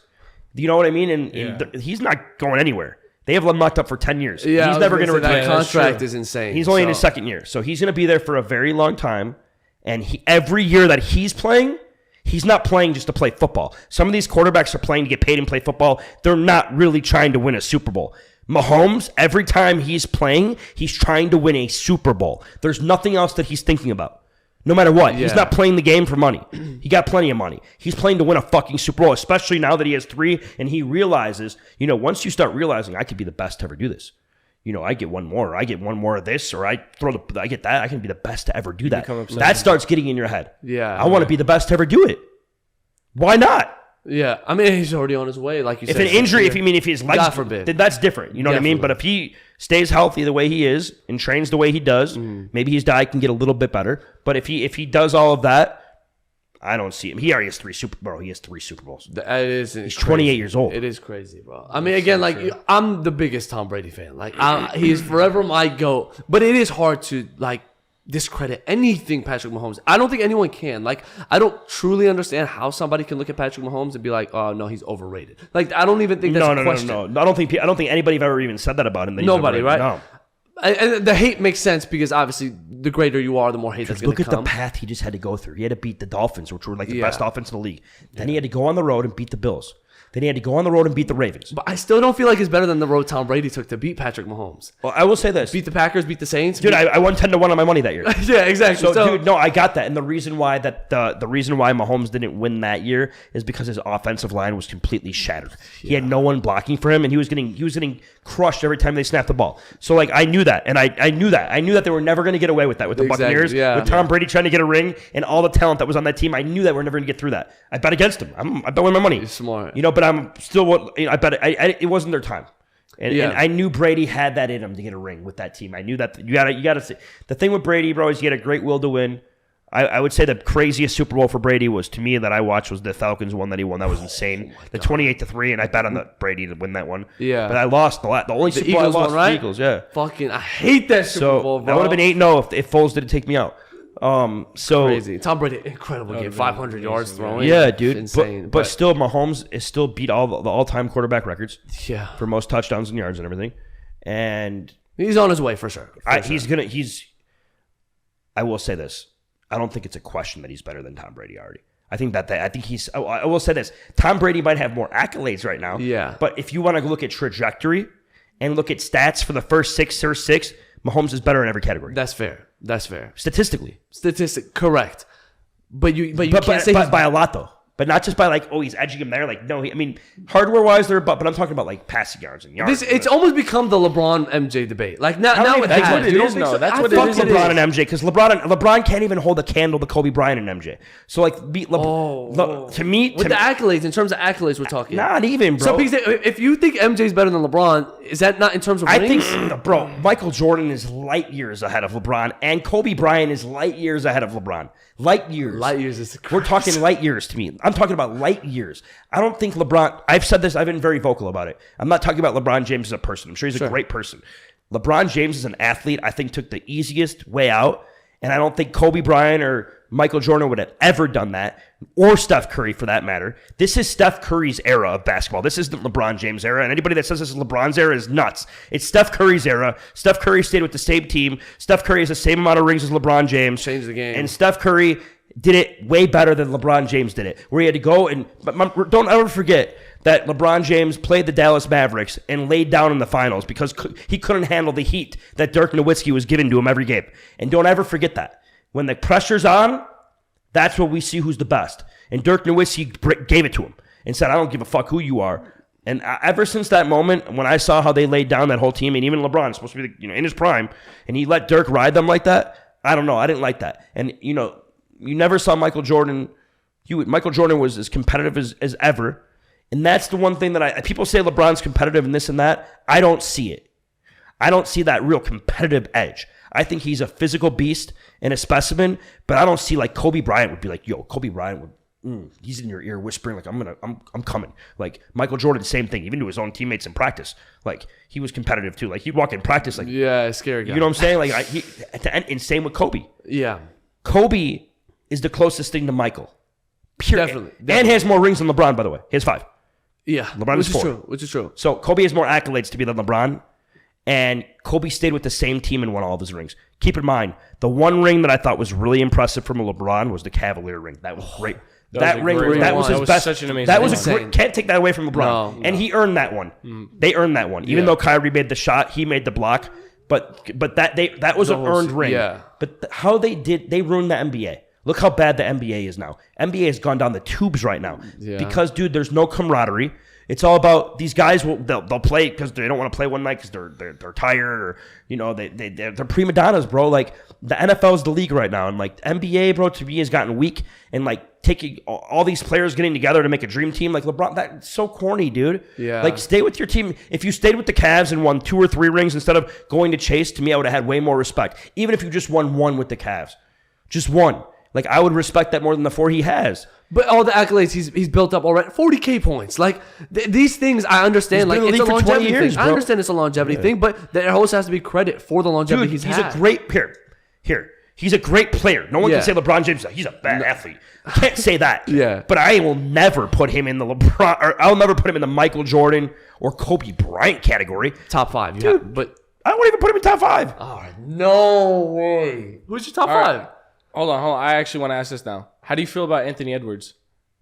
Do you know what I mean? And he's not going anywhere. They have him locked up for 10 years. Yeah, he's never going to retire. That contract is insane. He's only in his 2nd year. So he's going to be there for a very long time. And every year that he's playing, he's not playing just to play football. Some of these quarterbacks are playing to get paid and play football. They're not really trying to win a Super Bowl. Mahomes, every time he's playing, he's trying to win a Super Bowl. There's nothing else that he's thinking about. No matter what. He's not playing the game for money. He got plenty of money. He's playing to win a fucking Super Bowl, especially now that he has 3 and he realizes, once you start realizing I could be the best to ever do this. I get one more, or I get one more of this, or I get that. I can be the best to ever do that. That starts getting in your head. Yeah. I want to be the best to ever do it. Why not? Yeah. I mean, he's already on his way, like you said. If an injury, if his legs, God forbid, then that's different. You know what I mean? But if he stays healthy the way he is and trains the way he does, maybe his diet can get a little bit better. But if he does all of that, I don't see him. He already has 3 Super Bowls. He's 28 years old. It is crazy, bro. I mean, again, like I'm the biggest Tom Brady fan. Like he is forever my GOAT. But it is hard to discredit anything Patrick Mahomes. I don't think anyone can. Like, I don't truly understand how somebody can look at Patrick Mahomes and be like, "Oh no, he's overrated." Like, I don't even think that's a question. No. I don't think anybody have ever even said that about him. That Nobody, right? No. And the hate makes sense because obviously the greater you are, the more hate that's going to come. Look at the path he just had to go through. He had to beat the Dolphins, which were like the best offense in the league. Then he had to go on the road and beat the Bills. Then he had to go on the road and beat the Ravens. But I still don't feel like it's better than the road Tom Brady took to beat Patrick Mahomes. Well, I will say this. Beat the Packers, beat the Saints. Dude, I won 10-1 on my money that year. Yeah, exactly. So, dude, no, I got that. And the reason why the reason why Mahomes didn't win that year is because his offensive line was completely shattered. He had no one blocking for him, and he was getting crushed every time they snapped the ball. So, like, I knew that. And I knew that. I knew that they were never going to get away with that with the Buccaneers. Yeah, with Tom Brady trying to get a ring and all the talent that was on that team. I knew that we're never going to get through that. I bet against him. I bet with my money. You're smart. But I'm still... I bet it wasn't their time, and I knew Brady had that in him to get a ring with that team. I knew that you got to see the thing with Brady, bro. Is he had a great will to win. I would say the craziest Super Bowl for Brady was, to me, that I watched was the Falcons one that he won. That was insane. The 28-3, and I bet on the Brady to win that one. Yeah. But I lost the only Super Bowl I lost one, right? the Eagles, yeah. Fucking, I hate that Super Bowl, bro. That would have been 8-0 if Foles didn't take me out. So crazy. Tom Brady, incredible game. 500 yards throwing. Yeah, dude. Insane. But still, Mahomes is still beat all the all-time quarterback records. Yeah. For most touchdowns and yards and everything. And he's on his way for sure. I will say this. I don't think it's a question that he's better than Tom Brady already. I think I will say this. Tom Brady might have more accolades right now. Yeah. But if you want to look at trajectory and look at stats for the first 6 or 6, Mahomes is better in every category. That's fair. Statistically. Correct. But you can't say by a lot though. But not just by he's edging him there. No, hardware wise, but I'm talking about passing yards and yards. It's almost become the LeBron MJ debate. Now that's what it is. No, that's what it is. Fuck LeBron and MJ, because LeBron can't even hold a candle to Kobe Bryant and MJ. So to me, with the accolades, in terms of accolades, we're talking. Not even, bro. So if you think MJ's better than LeBron, is that not in terms of rings? I think, bro, Michael Jordan is light years ahead of LeBron, and Kobe Bryant is light years ahead of LeBron. Light years. Light years is We're talking light years to me. I'm talking about light years. I don't think LeBron, I've said this, I've been very vocal about it. I'm not talking about LeBron James as a person. I'm sure he's a great person. LeBron James as an athlete, I think, took the easiest way out, and I don't think Kobe Bryant or Michael Jordan would have ever done that, or Steph Curry for that matter. This is Steph Curry's era of basketball. This isn't LeBron James' era, and anybody that says this is LeBron's era is nuts. It's Steph Curry's era. Steph Curry stayed with the same team. Steph Curry has the same amount of rings as LeBron James. Changed the game. And Steph Curry did it way better than LeBron James did it, where he had to go but don't ever forget that LeBron James played the Dallas Mavericks and laid down in the finals because he couldn't handle the heat that Dirk Nowitzki was giving to him every game. And don't ever forget that. When the pressure's on, that's when we see who's the best. And Dirk Nowitzki gave it to him and said, I don't give a fuck who you are. And ever since that moment, when I saw how they laid down that whole team, and even LeBron is supposed to be in his prime, and he let Dirk ride them like that, I don't know. I didn't like that. And, you never saw Michael Jordan. Michael Jordan was as competitive as ever. And that's the one thing that people say LeBron's competitive and this and that. I don't see it. I don't see that real competitive edge. I think he's a physical beast and a specimen, but I don't see Kobe Bryant would be Kobe Bryant would, he's in your ear whispering I'm coming. Michael Jordan, same thing, even to his own teammates in practice. He was competitive too. He'd walk in practice yeah, scary guy. You know what I'm saying? And same with Kobe. Yeah. Kobe is the closest thing to Michael. Period. Definitely. And he has more rings than LeBron, by the way. He has 5. Yeah. LeBron has 4. Which is true. So Kobe has more accolades to be than LeBron. And Kobe stayed with the same team and won all of his rings. Keep in mind, the one ring that I thought was really impressive from LeBron was the Cavalier ring. That was great. That was his best. Such an amazing that was one. a great, can't take that away from LeBron. No. And he earned that one. They earned that one. Even though Khiry made the shot, he made the block. But that was an earned ring. Yeah. But how they ruined the NBA. Look how bad the NBA is now. NBA has gone down the tubes right now. Yeah. Because, dude, there's no camaraderie. It's all about these guys. They'll play because they don't want to play one night because they're tired or they're prima donnas, bro. The NFL is the league right now, and NBA, bro, to me has gotten weak and taking all these players getting together to make a dream team. LeBron, that's so corny, dude. Yeah. Stay with your team. If you stayed with the Cavs and won 2 or 3 rings instead of going to chase, to me, I would have had way more respect. Even if you just won 1 with the Cavs, just 1. I would respect that more than the 4 he has. But all the accolades he's built up already, 40K points. These things, I understand. He's been in It's the a league for 20 longevity years, thing. I bro. understand it's a longevity thing, but there always has to be credit for the longevity Dude, he's had. a great here. He's a great player. No one can say LeBron James. He's a bad athlete. Can't say that. Yeah. But I will never put him in the LeBron, or I'll never put him in the Michael Jordan or Kobe Bryant category. Top 5, Dude, but I won't even put him in top 5. oh, no way. Who's your top 5? Hold on. I actually want to ask this now. How do you feel about Anthony Edwards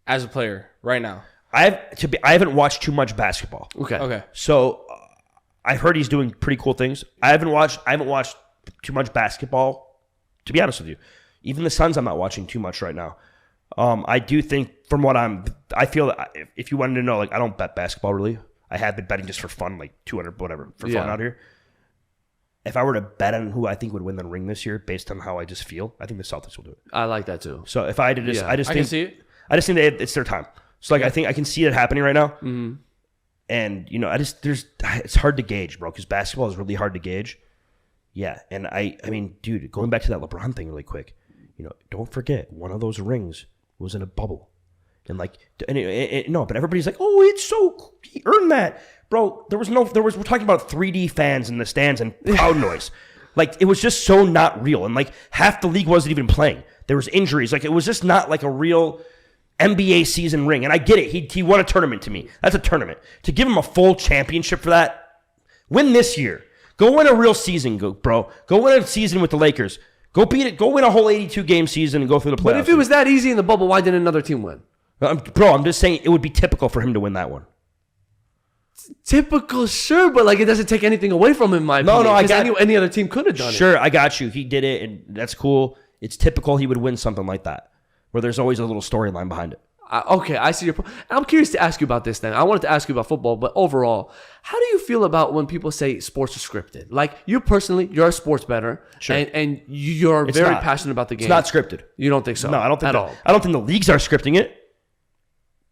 as a player right now? I haven't watched too much basketball. Okay. So I've heard he's doing pretty cool things. I haven't watched too much basketball, to be honest with you. Even the Suns, I'm not watching too much right now. I do think from what I feel that if you wanted to know, I don't bet basketball really. I have been betting just for fun, 200 whatever for fun out here. If I were to bet on who I think would win the ring this year, based on how I just feel, I think the Celtics will do it. I like that too. So if I had to just, I can see it. I just think it's their time. So I think I can see it happening right now. Mm-hmm. And it's hard to gauge, bro, because basketball is really hard to gauge. Yeah, and I mean, dude, going back to that LeBron thing really quick, don't forget, one of those rings was in a bubble. And no, but everybody's like, oh, it's so, he earned that. Bro, we're talking about 3D fans in the stands and crowd noise. Like, it was just so not real. And like, half the league wasn't even playing. There was injuries. Like, it was just not like a real NBA season ring. And I get it. He won a tournament to me. That's a tournament. To give him a full championship for that, win this year. Go win a real season, bro. Go win a season with the Lakers. Go beat it. Go win a whole 82-game season and go through the playoffs. But if it was that easy in the bubble, why didn't another team win? Bro, I'm just saying it would be typical for him to win that one. Typical, sure, but like it doesn't take anything away from him. My opinion. No, I got any other team could have done it. Sure, I got you. He did it, and that's cool. It's typical he would win something like that, where there's always a little storyline behind it. Okay, I see your point. I'm curious to ask you about this then. I wanted to ask you about football, but overall, how do you feel about when people say sports are scripted? Like, you personally, you're a sports bettor, sure. and you're very passionate about the game. It's not scripted. You don't think so? No, I don't think at all. I don't think the leagues are scripting it.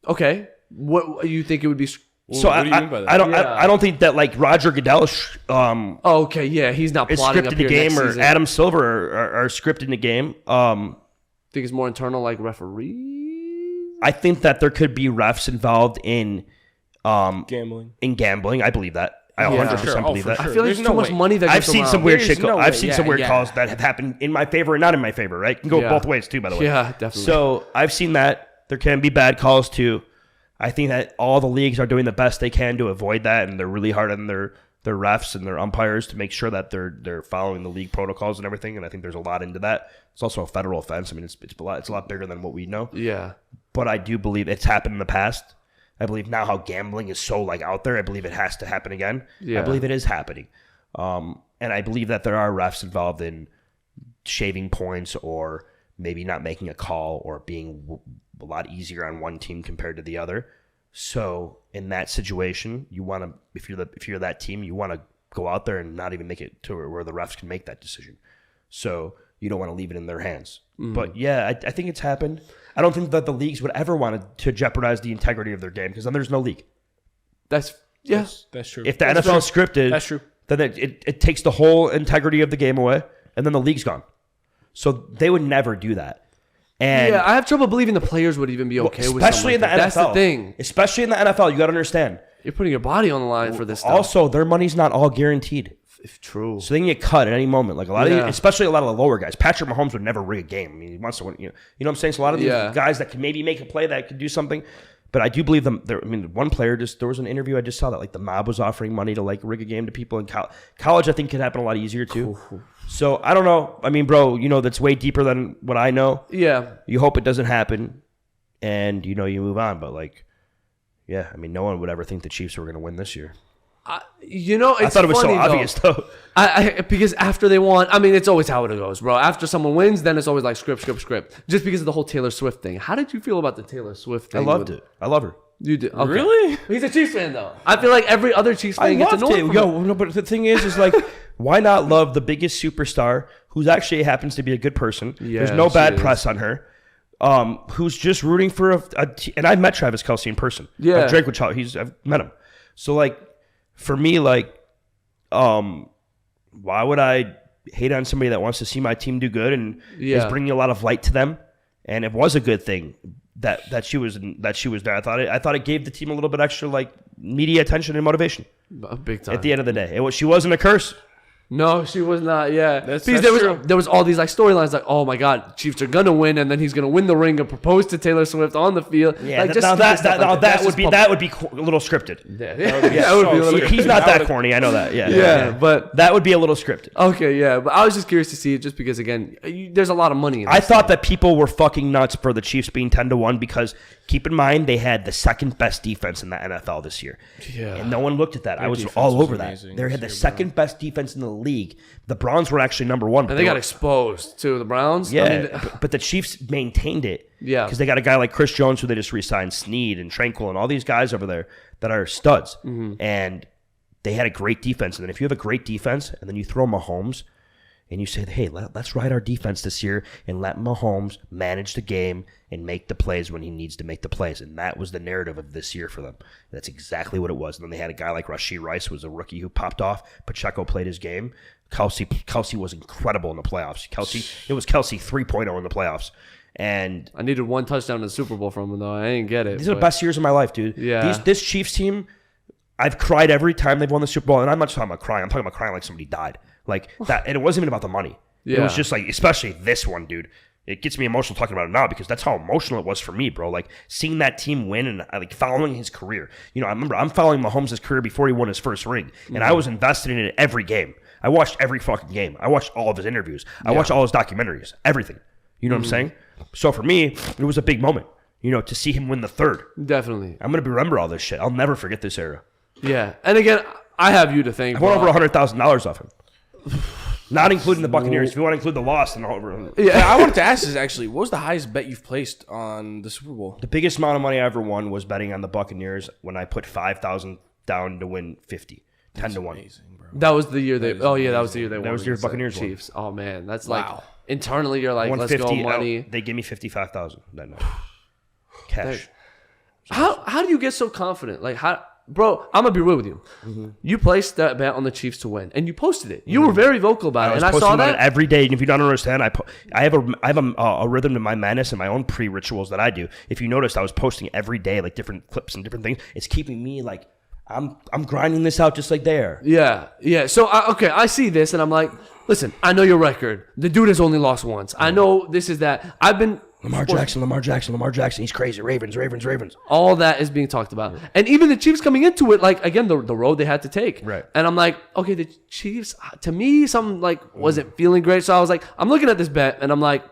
Okay, what you think it would be? So what do you mean by that? I don't think that like Roger Goodell. Okay, yeah, he's not plotting scripted the game, or Adam Silver are scripting the game. Think it's more internal, like referee. I think that there could be refs involved in gambling. I believe that. I 100% believe that. I feel like there's too much money that I've goes seen around. some weird shit. I've seen Yeah, some weird yeah. calls that have happened in my favor and not in my favor. Right? It can go both ways too. By the way. Yeah, definitely. So I've seen that there can be bad calls too. I think that all the leagues are doing the best they can to avoid that, and they're really hard on their refs and their umpires to make sure that they're following the league protocols and everything. And I think there's a lot into that. It's also a federal offense. I mean, it's a lot bigger than what we know. Yeah. But I do believe it's happened in the past. I believe now how gambling is so like out there, I believe it has to happen again. Yeah. I believe it is happening. And I believe that there are refs involved in shaving points or maybe not making a call or being a lot easier on one team compared to the other. So in that situation, you want to, if you're that team, you want to go out there and not even make it to where the refs can make that decision. So you don't want to leave it in their hands. But yeah, I think it's happened. I don't think that the leagues would ever want to jeopardize the integrity of their game because then there's no league. That's true. If the NFL is scripted, that's true. Then it takes the whole integrity of the game away, and then the league's gone. So they would never do that. And yeah, I have trouble believing the players would even be okay with especially in the NFL. That's the thing. Especially in the NFL, you got to understand. You're putting your body on the line for this stuff. Also, their money's not all guaranteed. If true. So they can get cut at any moment. Like especially a lot of the lower guys. Patrick Mahomes would never rig a game. I mean, he wants to win. You know what I'm saying? So a lot of these guys that can maybe make a play, that could do something. But I do believe them. I mean, one player there was an interview I just saw that like the mob was offering money to like rig a game to people in college. I think could happen a lot easier too. So I don't know. I mean, bro, that's way deeper than what I know. Yeah. You hope it doesn't happen, and you move on. But like, yeah, I mean, no one would ever think the Chiefs were going to win this year. It's I thought it was funny, so obvious though. Because after they won, I mean, it's always how it goes, bro. After someone wins, then it's always like script. Just because of the whole Taylor Swift thing. How did you feel about the Taylor Swift thing? I loved it. I love her. You did? Okay. Really? He's a Chiefs fan though. I feel like every other Chiefs fan gets annoyed. But the thing is like, why not love the biggest superstar who's actually happens to be a good person? Yeah, there's no bad press on her. Who's just rooting for and I met Travis Kelce in person. Yeah. I've drank with Charlie. I've met him. So like, for me, like, why would I hate on somebody that wants to see my team do good and is bringing a lot of light to them? And it was a good thing that she was there. I thought it gave the team a little bit extra like media attention and motivation. Big time. At the end of the day, she wasn't a curse. No, she was not. Yeah, that's there was all these like storylines like, oh my God, Chiefs are gonna win, and then he's gonna win the ring and propose to Taylor Swift on the field. Yeah, like, that would be a little scripted. He's not that corny. I know that. Yeah, but that would be a little scripted. Okay, yeah, but I was just curious to see it, just because again, there's a lot of money in this. I thought that people were fucking nuts for the Chiefs being 10-1 because keep in mind they had the second best defense in the NFL this year. Yeah, and no one looked at that. I was all over that. They had the second best defense in the league. The Browns were actually number one. And they got exposed to the Browns. Yeah, I mean, but the Chiefs maintained it. Yeah. Because they got a guy like Chris Jones who they just re-signed, Snead and Tranquil and all these guys over there that are studs. Mm-hmm. And they had a great defense. And then if you have a great defense and then you throw Mahomes and you say, hey, let's ride our defense this year and let Mahomes manage the game and make the plays when he needs to make the plays. And that was the narrative of this year for them. That's exactly what it was. And then they had a guy like Rashee Rice, who was a rookie who popped off. Pacheco played his game. Kelsey was incredible in the playoffs. It was Kelsey 3.0 in the playoffs. And I needed one touchdown in the Super Bowl from him, though. I didn't get it. These are the best years of my life, dude. Yeah. This Chiefs team, I've cried every time they've won the Super Bowl. And I'm not just talking about crying. I'm talking about crying like somebody died. Like that. And it wasn't even about the money. Yeah. It was just like, especially this one, dude. It gets me emotional talking about it now because that's how emotional it was for me, bro. Like seeing that team win and like following his career. You know, I remember I'm following Mahomes' career before he won his first ring. And I was invested in it every game. I watched every fucking game. I watched all of his interviews. I watched all his documentaries. Everything. You know what I'm saying? So for me, it was a big moment, you know, to see him win the third. Definitely. I'm going to remember all this shit. I'll never forget this era. Yeah. And again, I have you to thank. I won over $100,000 off him. Not including the Buccaneers. If you want to include the loss, then over. Yeah, I wanted to ask this actually. What was the highest bet you've placed on the Super Bowl? The biggest amount of money I ever won was betting on the Buccaneers when I put $5,000 down to win 50. 10 to 1. Amazing, bro. That was the year they. Oh yeah, that was the year they won. That was the year Buccaneers won. Chiefs. Oh man, that's Wow. like internally you're like, let's go money. They gave me $55,000 that night. Cash. How do you get so confident? Like how, bro? I'm gonna be real with you. You placed that bet on the Chiefs to win, and you posted it. You were very vocal about it, and I saw that every day. And if you don't understand, I have a rhythm to my madness and my own pre-rituals that I do. If you noticed, I was posting every day like different clips and different things. It's keeping me like I'm grinding this out just like they are. Yeah. So I see this, and I'm like, listen, I know your record. The dude has only lost once. I know this is that. I've been. Lamar Jackson. He's crazy. Ravens. All that is being talked about. And even the Chiefs coming into it, like, again, the road they had to take. Right. And I'm like, okay, the Chiefs, to me, something like wasn't feeling great. So I was like, I'm looking at this bet, and I'm like,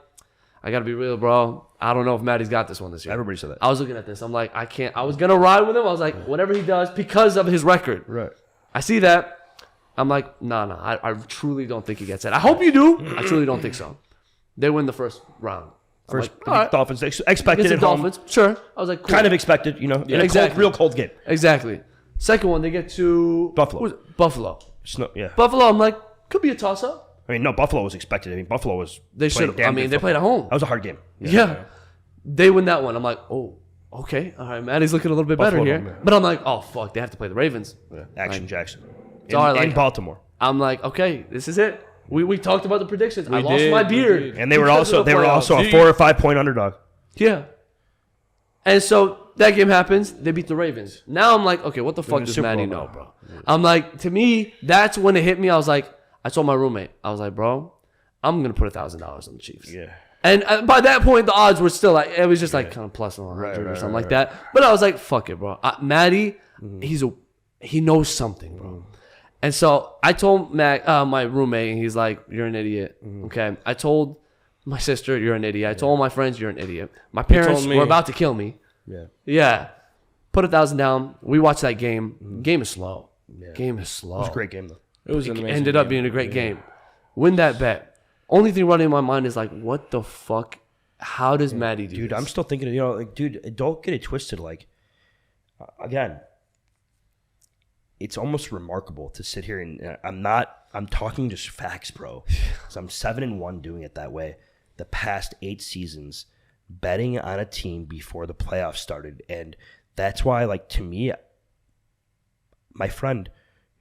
I got to be real, bro. I don't know if Matty's got this one this year. Everybody said that. I was looking at this. I'm like, I can't. I was going to ride with him. I was like, whatever he does, because of his record. Right. I see that. I'm like, no. I truly don't think he gets it. I hope you do. I truly don't think so. They win the first round. Dolphins. They expected it home. Dolphins. Sure. I was like, cool. Kind of expected, you know. Yeah, exactly. Real cold game. Exactly. Second one, they get to Buffalo. Buffalo. Yeah. Buffalo, I'm like, could be a toss-up. I mean, no, Buffalo was expected. I mean, Buffalo was. They should. I mean, they played at home. That was a hard game. Yeah. They win that one. I'm like, oh, okay. All right, Matty's looking a little bit better here. Home, but I'm like, oh, fuck, they have to play the Ravens. Yeah. Action Jackson. In Baltimore. I'm like, okay, this is it. We talked about the predictions. I lost my beard. And they were also a 4 or 5 point underdog. Yeah. And so that game happens. They beat the Ravens. Now I'm like, okay, what the fuck does Matty know, bro? I'm like, to me, that's when it hit me. I was like, I told my roommate, I was like, bro, I'm going to put $1,000 on the Chiefs. Yeah. And by that point, the odds were still like, it was just like kind of plus 100 or something like that. But I was like, fuck it, bro. Matty, he knows something, bro. And so I told my roommate, and he's like, you're an idiot. Okay. I told my sister, you're an idiot. I told my friends, you're an idiot. My parents were about to kill me. Yeah. Put $1,000 down. We watched that game. Game is slow. Game is slow. It was a great game, though. It ended up being a great game. Win that bet. Only thing running in my mind is like, what the fuck? How does Matty do this? I'm still thinking, you know, like, dude, don't get it twisted. Like, again, it's almost remarkable to sit here and I'm talking just facts, bro. So I'm 7-1 doing it that way. The past 8 seasons, betting on a team before the playoffs started. And that's why, like, to me, my friend,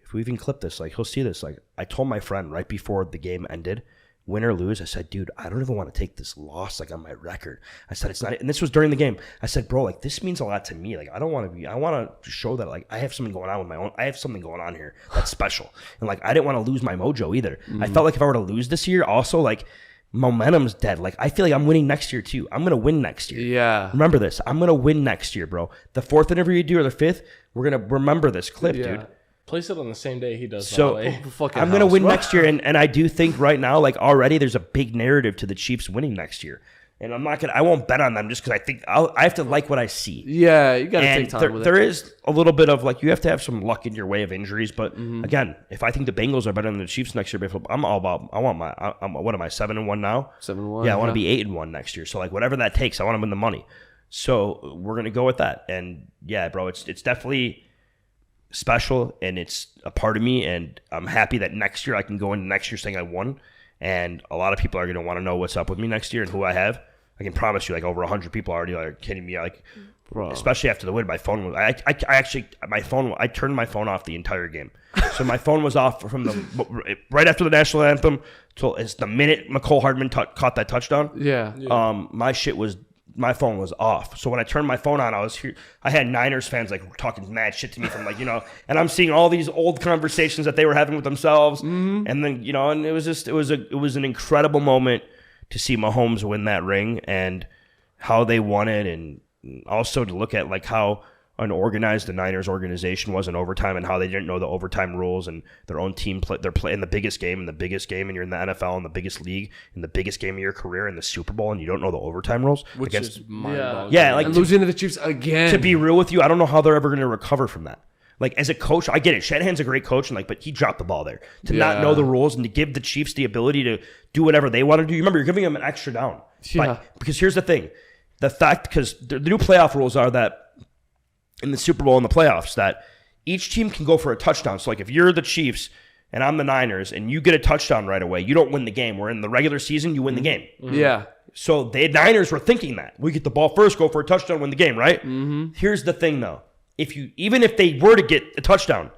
if we even clip this, like, he'll see this. Like, I told my friend right before the game ended, win or lose, I said, dude, I don't even want to take this loss like on my record. I said, it's not, and this was during the game. I said, bro, like, this means a lot to me. Like, I want to show that, like, I have something going on with my own. I have something going on here that's special. And, like, I didn't want to lose my mojo either. I felt like if I were to lose this year, also, like, momentum's dead. Like, I feel like I'm winning next year too. I'm going to win next year. Yeah. Remember this. I'm going to win next year, bro. The 4th interview you do or the 5th, we're going to remember this clip, dude. Place it on the same day he does. So I'm going to win next year. And I do think right now, like, already there's a big narrative to the Chiefs winning next year. And I won't bet on them just because I think I have to like what I see. Yeah, you got to take time with it. There is a little bit of, like, you have to have some luck in your way of injuries. But again, if I think the Bengals are better than the Chiefs next year, I'm all about, what am I, 7-1 now? 7-1. Yeah, I want to be 8-1 next year. So, like, whatever that takes, I want to win the money. So we're going to go with that. And yeah, bro, it's definitely special and it's a part of me. And I'm happy that next year I can go into next year saying I won. And a lot of people are going to want to know what's up with me next year and who I have. I can promise you, like, over 100 people already are kidding me. Like, bro. Especially after the win, my phone was. I turned my phone off the entire game. So my phone was off from the right after the national anthem till it's the minute McCole Hardman caught that touchdown. Yeah. My phone was off. So when I turned my phone on, I had Niners fans like talking mad shit to me from like, you know, and I'm seeing all these old conversations that they were having with themselves. Mm-hmm. And then, you know, and it was an incredible moment to see Mahomes win that ring and how they won it, and also to look at like how unorganized the Niners organization was in overtime and how they didn't know the overtime rules, and their own team they're playing the biggest game, and you're in the NFL in the biggest league in the biggest game of your career in the Super Bowl, and you don't know the overtime rules, which is mind-boggling. Yeah, like and losing to the Chiefs again. To be real with you, I don't know how they're ever going to recover from that. Like, as a coach, I get it. Shanahan's a great coach, and like, but he dropped the ball there to not know the rules and to give the Chiefs the ability to do whatever they want to do. Remember, you're giving them an extra down. Yeah. Because here's the thing, because the new playoff rules are that in the Super Bowl and the playoffs, that each team can go for a touchdown. So like, if you're the Chiefs and I'm the Niners and you get a touchdown right away, you don't win the game. Where in the regular season, you win the game. Mm-hmm. Yeah. So the Niners were thinking that we get the ball first, go for a touchdown, win the game, right? Mm-hmm. Here's the thing, though. Even if they were to get a touchdown,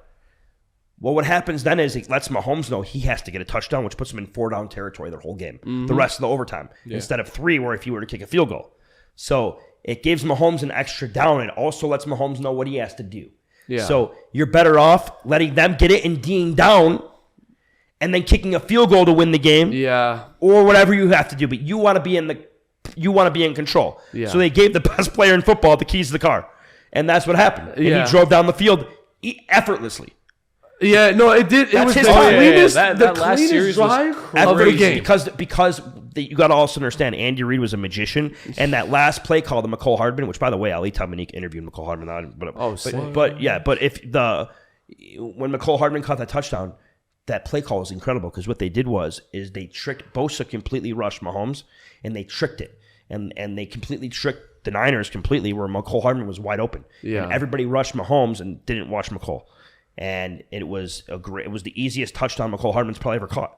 well, what happens then is it lets Mahomes know he has to get a touchdown, which puts him in 4-down territory their whole game, the rest of the overtime, instead of 3, where if he were to kick a field goal. So it gives Mahomes an extra down. It also lets Mahomes know what he has to do. Yeah. So you're better off letting them get it and being down and then kicking a field goal to win the game. Yeah. Or whatever you have to do. But you want to be in control. Yeah. So they gave the best player in football the keys to the car. And that's what happened. And he drove down the field effortlessly. Yeah, no, it did. It was the cleanest, the cleanest drive of the game. Because you got to also understand, Andy Reid was a magician, and that last play call to McCole Hardman, which, by the way, Ali Dominique interviewed McCole Hardman. But when McCole Hardman caught that touchdown, that play call was incredible, because what they did is they tricked Bosa, completely rushed Mahomes, and they tricked it, and they completely tricked the Niners completely, where McCole Hardman was wide open. Yeah. And everybody rushed Mahomes and didn't watch McCole. And it was the easiest touchdown McCole Hardman's probably ever caught.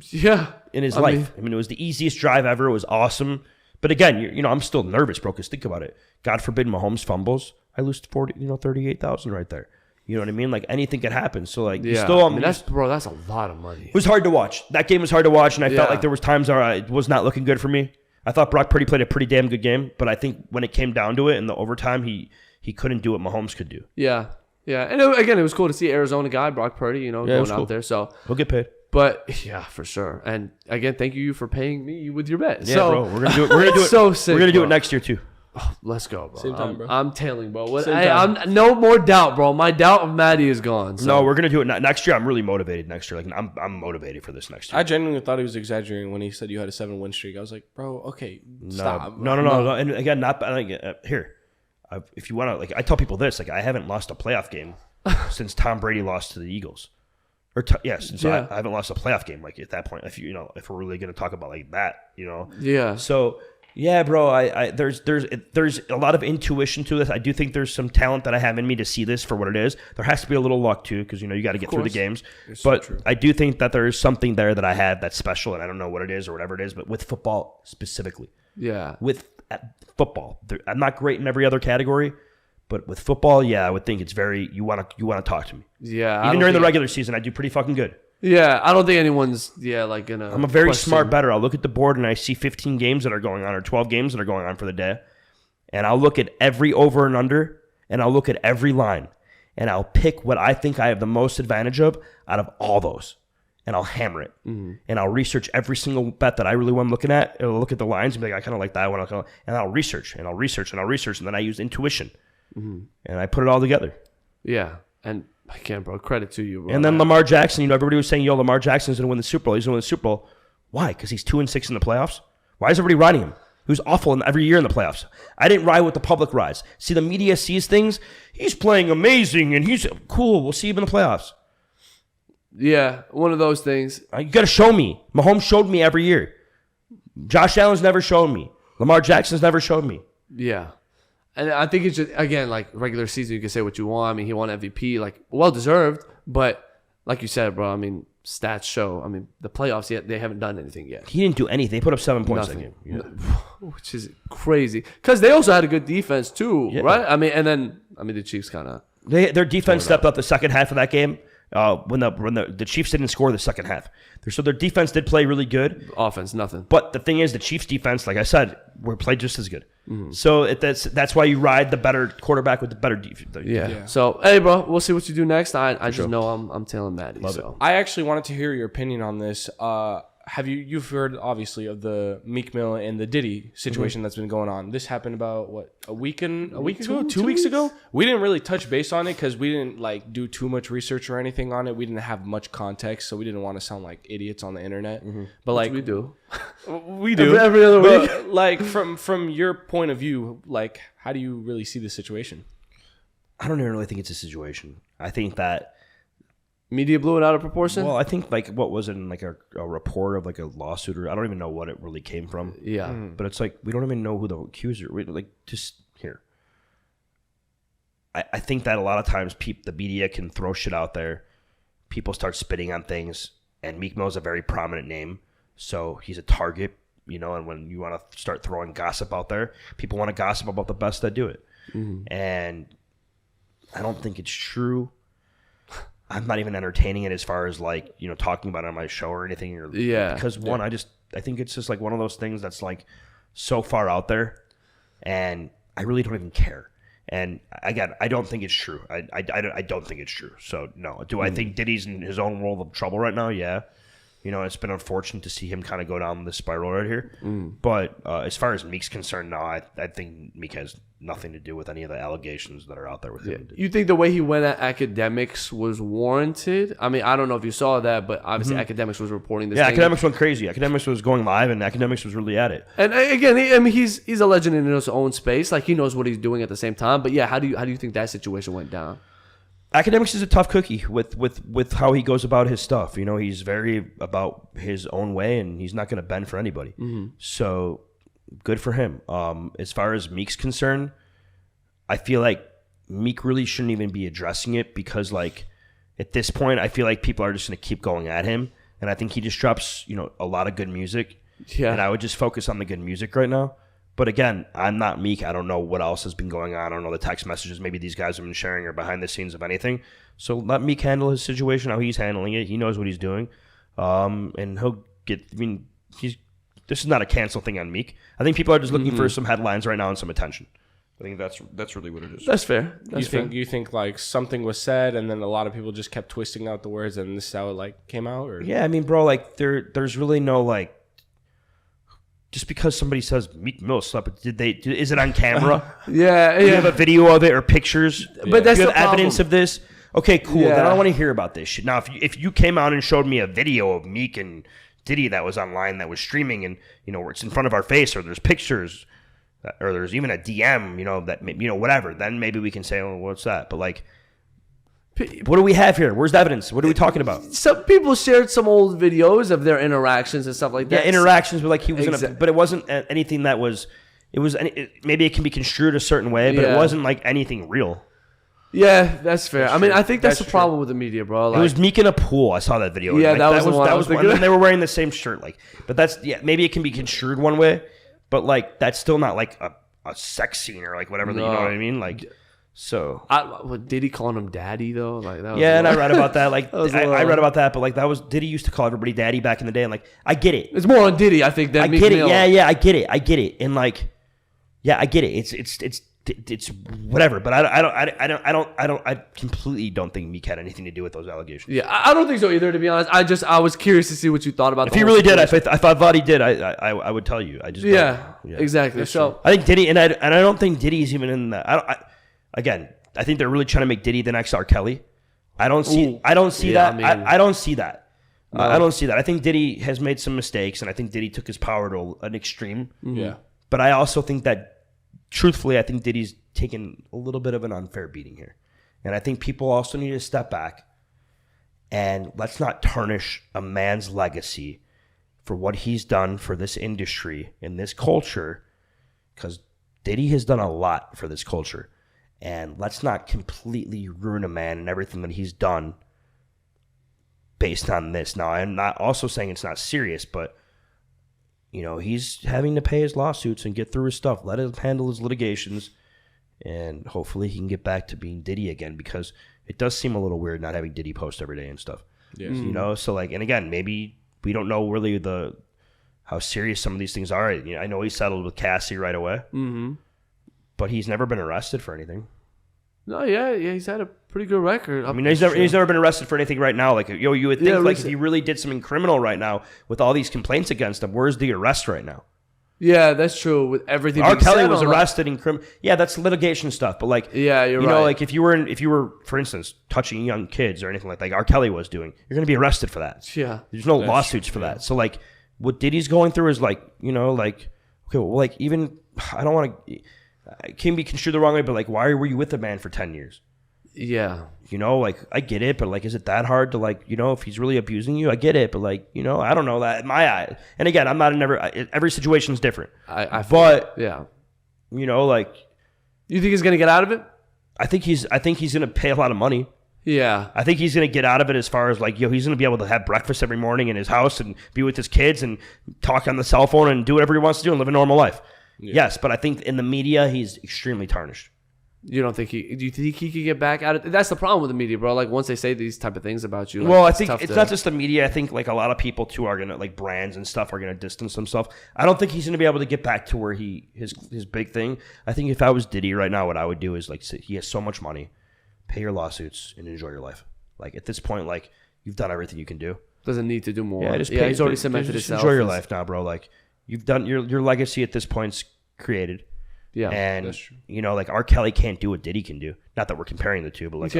Yeah. In his life. I mean, it was the easiest drive ever. It was awesome. But again, I'm still nervous, bro, because think about it. God forbid Mahomes fumbles. I lose 38,000 right there. You know what I mean? Like, anything could happen. So like, that's a lot of money. It was hard to watch. That game was hard to watch, and I felt like there was times where it was not looking good for me. I thought Brock Purdy played a pretty damn good game, but I think when it came down to it in the overtime, he couldn't do what Mahomes could do. Yeah. Yeah. And it was cool to see Arizona guy, Brock Purdy, going out there. So he'll get paid. But yeah, for sure. And again, thank you for paying me with your bet. Yeah, bro. We're gonna do it. We're gonna do it. So sick. We're gonna do it next year too. Oh, let's go, bro. Same time, bro. I'm tailing, bro. I'm no more doubt, bro. My doubt of Matty is gone. So. No, we're gonna do it next year. I'm really motivated next year. Like, I'm motivated for this next year. I genuinely thought he was exaggerating when he said you had a 7-win streak. I was like, bro, okay, stop. No. And again, here. If you want to, like, I tell people this, like, I haven't lost a playoff game since Tom Brady lost to the Eagles. I haven't lost a playoff game, like, at that point. If if we're really gonna talk about like that, Yeah. So. Yeah, bro. There's a lot of intuition to this. I do think there's some talent that I have in me to see this for what it is. There has to be a little luck too, because you got to get through the games. But I do think that there is something there that I have that's special, and I don't know what it is or whatever it is. But with football specifically, with football, I'm not great in every other category, but with football, I would think it's very you want to talk to me. Yeah, even during the regular season, I do pretty fucking good. Yeah, I don't think anyone's gonna. I'm a very smart bettor. I'll look at the board and I see 15 games that are going on or 12 games that are going on for the day, and I'll look at every over and under, and I'll look at every line, and I'll pick what I think I have the most advantage of out of all those, and I'll hammer it, and I'll research every single bet that I really want looking at. I'll look at the lines and be like, I kind of like that one, and I'll research, and then I use intuition, and I put it all together. Yeah, and. I can't, bro. Credit to you, bro. And then Lamar Jackson, everybody was saying, Lamar Jackson's going to win the Super Bowl. He's going to win the Super Bowl. Why? Because he's 2-6 in the playoffs? Why is everybody riding him? He was awful every year in the playoffs. I didn't ride what the public rides. See, the media sees things. He's playing amazing, and he's cool. We'll see him in the playoffs. Yeah, one of those things. You got to show me. Mahomes showed me every year. Josh Allen's never shown me. Lamar Jackson's never showed me. Yeah. And I think it's just, again, like regular season, you can say what you want. I mean, he won MVP, like, well-deserved. But like you said, bro, I mean, stats show. I mean, the playoffs yet they haven't done anything yet. He didn't do anything. They put up 7 points that game. Yeah. Which is crazy because they also had a good defense too, right? I mean, the Chiefs kind of their defense stepped up the second half of that game. When the Chiefs didn't score the second half, so their defense did play really good. Offense, nothing. But the thing is, the Chiefs' defense, like I said, were played just as good. So that's why you ride the better quarterback with the better defense. Yeah. So hey, bro, we'll see what you do next. I just know I'm telling Matty. So I actually wanted to hear your opinion on this. You've heard obviously of the Meek Mill and the Diddy situation that's been going on. This happened about a week ago, 2 weeks ago. We didn't really touch base on it because we didn't like do too much research or anything on it. We didn't have much context, so we didn't want to sound like idiots on the internet. But like we do, every other week. Like from your point of view, like how do you really see the situation? I don't even really think it's a situation. I think that media blew it out of proportion. Well, I think like what was it in like a report of like a lawsuit, or I don't even know what it really came from. Yeah, but it's like we don't even know who the accuser. Like just here. I think that a lot of times the media can throw shit out there. People start spitting on things, and Meek Mill is a very prominent name, so he's a target. And when you want to start throwing gossip out there, people want to gossip about the best that do it, and I don't think it's true. I'm not even entertaining it as far as like, talking about it on my show or anything. Because I think it's just like one of those things that's like so far out there, and I really don't even care. And again, I don't think it's true. I don't think it's true. So no. Do I think Diddy's in his own world of trouble right now? Yeah. It's been unfortunate to see him kind of go down this spiral right here. But as far as Meek's concerned, no, I think Meek has nothing to do with any of the allegations that are out there with him. You think the way he went at Academics was warranted? I mean, I don't know if you saw that, but obviously Academics was reporting this. Yeah, Academics went crazy. Academics was going live, and Academics was really at it. And again, he's a legend in his own space. Like he knows what he's doing at the same time. But yeah, how do you think that situation went down? Academics is a tough cookie with how he goes about his stuff. He's very about his own way, and he's not going to bend for anybody. So good for him. As far as Meek's concerned, I feel like Meek really shouldn't even be addressing it because, like, at this point, I feel like people are just going to keep going at him, and I think he just drops a lot of good music. Yeah, and I would just focus on the good music right now. But again, I'm not Meek. I don't know what else has been going on. I don't know the text messages maybe these guys have been sharing or behind the scenes of anything. So let Meek handle his situation, how he's handling it. He knows what he's doing. And he'll get, this is not a cancel thing on Meek. I think people are just looking for some headlines right now and some attention. I think that's really what it is. That's fair. You think like something was said and then a lot of people just kept twisting out the words and this is how it like came out? Or? Yeah, bro, like there's really no like, just because somebody says Meek Mill slept, is it on camera? Yeah. Do you have a video of it or pictures? But that's do you the have evidence problem. of this? Okay, cool. Yeah. Then I don't want to hear about this shit. Now, if you came out and showed me a video of Meek and Diddy that was online that was streaming and where it's in front of our face or there's pictures or there's even a DM, that whatever, then maybe we can say, oh, what's that? But like, what do we have here? Where's the evidence? What are we talking about? Some people shared some old videos of their interactions and stuff like that. Yeah, interactions, but like he was but it wasn't anything that was. Maybe it can be construed a certain way, but it wasn't like anything real. Yeah, that's fair. I think that's the problem with the media, bro. Like, it was Meek in a pool. I saw that video. Yeah, like, that was the one. That was one. And they were wearing the same shirt. Like, but maybe it can be construed one way, but like that's still not like a sex scene or like whatever. No. You know what I mean? Like. So, Diddy calling him daddy though? Like that was and I read about that. Like I read about that, but like that was Diddy used to call everybody daddy back in the day, and like I get it. It's more on Diddy, I think. Than Meek Mill. Yeah, I get it, and like, yeah, I get it. It's whatever, but I completely don't think Meek had anything to do with those allegations. Yeah, I don't think so either. To be honest, I was curious to see what you thought about. If he really did, if I thought he did, I would tell you. I just exactly. So I think Diddy, and I don't think Diddy's even in that. Again, I think they're really trying to make Diddy the next R. Kelly. I don't see that. I don't see that. No. I don't see that. I think Diddy has made some mistakes, and I think Diddy took his power to an extreme. Yeah. But I also think that, truthfully, I think Diddy's taken a little bit of an unfair beating here. And I think people also need to step back and let's not tarnish a man's legacy for what he's done for this industry and this culture, because Diddy has done a lot for this culture. And let's not completely ruin a man and everything that he's done based on this. Now, I'm not also saying it's not serious, but he's having to pay his lawsuits and get through his stuff. Let him handle his litigations, and hopefully he can get back to being Diddy again, because it does seem a little weird not having Diddy post every day and stuff. Yeah. So like, and again, maybe we don't know really how serious some of these things are. I know he settled with Cassie right away, but he's never been arrested for anything. No, yeah, he's had a pretty good record. I mean, he's never been arrested for anything right now. Like, you would think if he really did something criminal right now with all these complaints against him, where's the arrest right now? Yeah, that's true. With everything, R. Kelly was arrested in Yeah, that's litigation stuff. But like, yeah, you're right. Like if you were, for instance, touching young kids or anything like R. Kelly was doing, you're going to be arrested for that. Yeah, there's no lawsuits for that. So like, what Diddy's going through is like, okay, well, like even I don't want to. It can be construed the wrong way, but like, why were you with the man for 10 years? Yeah. Like, I get it, but like, is it that hard to like, if he's really abusing you? I get it, but like, I don't know that in my eye. And again, I'm not in every situation is different. Like, you think he's gonna get out of it? I think he's gonna pay a lot of money. Yeah. I think he's gonna get out of it as far as like, he's gonna be able to have breakfast every morning in his house and be with his kids and talk on the cell phone and do whatever he wants to do and live a normal life. Yeah. Yes, but I think in the media he's extremely tarnished. You don't think do you think he could get back out of it? That's the problem with the media, bro. Like once they say these type of things about you. Like, well, I think it's not just the media. I think like a lot of people too are gonna, like brands and stuff, are gonna distance themselves. I don't think he's gonna be able to get back to where his big thing. I think if I was Diddy right now, what I would do is like, he has so much money, pay your lawsuits and enjoy your life. Like at this point, like you've done everything you can do. Doesn't need to do more. Yeah, he's already cemented himself. Enjoy your life now, bro. Like you've done your legacy at this point's created. Yeah, and that's true. Like R. Kelly can't do what Diddy can do. Not that we're comparing the two, but like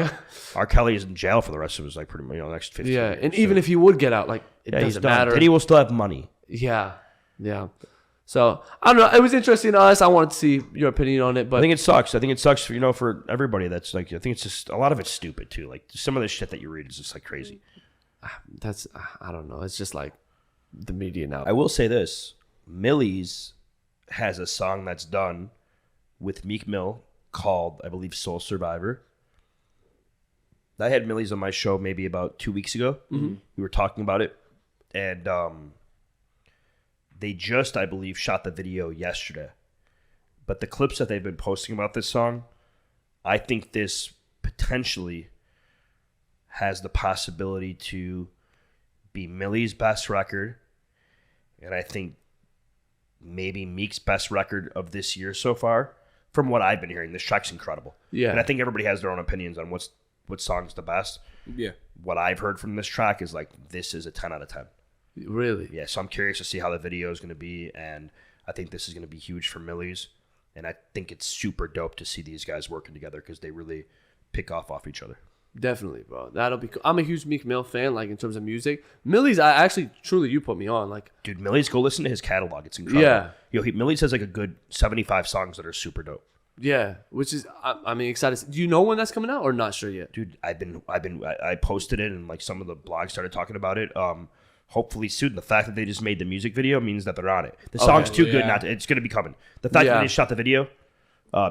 R. Kelly is in jail for the rest of his like pretty much next 15 years. Yeah, and even if he would get out, like it doesn't matter. Diddy will still have money. Yeah. So I don't know. It was interesting to us. I wanted to see your opinion on it, but I think it sucks. For for everybody. That's like, I think it's just a lot of it's stupid too. Like some of the shit that you read is just like crazy. I don't know. It's just like the media now. I will say this: Millyz has a song that's done with Meek Mill called, I believe, Soul Survivor. I had Millyz on my show maybe about 2 weeks ago. Mm-hmm. We were talking about it. And they just, I believe, shot the video yesterday. But the clips that they've been posting about this song, I think this potentially has the possibility to be Millyz's best record. And I think maybe Meek's best record of this year so far. From what I've been hearing, this track's incredible. Yeah. And I think everybody has their own opinions on what song's the best. Yeah. What I've heard from this track is like, this is a 10 out of 10. Really? Yeah, so I'm curious to see how the video is going to be, and I think this is going to be huge for Millyz, and I think it's super dope to see these guys working together because they really pick off each other. Definitely, bro. That'll be cool. I'm a huge Meek Mill fan, like in terms of music. Millyz, I actually, truly, you put me on. Like, dude, Millyz, go listen to his catalog. It's incredible. Yeah. Millyz has like a good 75 songs that are super dope. Yeah, which is, I mean, excited. Do you know when that's coming out or not sure yet? Dude, I posted it and like some of the blogs started talking about it. Hopefully soon. The fact that they just made the music video means that they're on it. The song's too good not to, it's going to be coming. The fact that they shot the video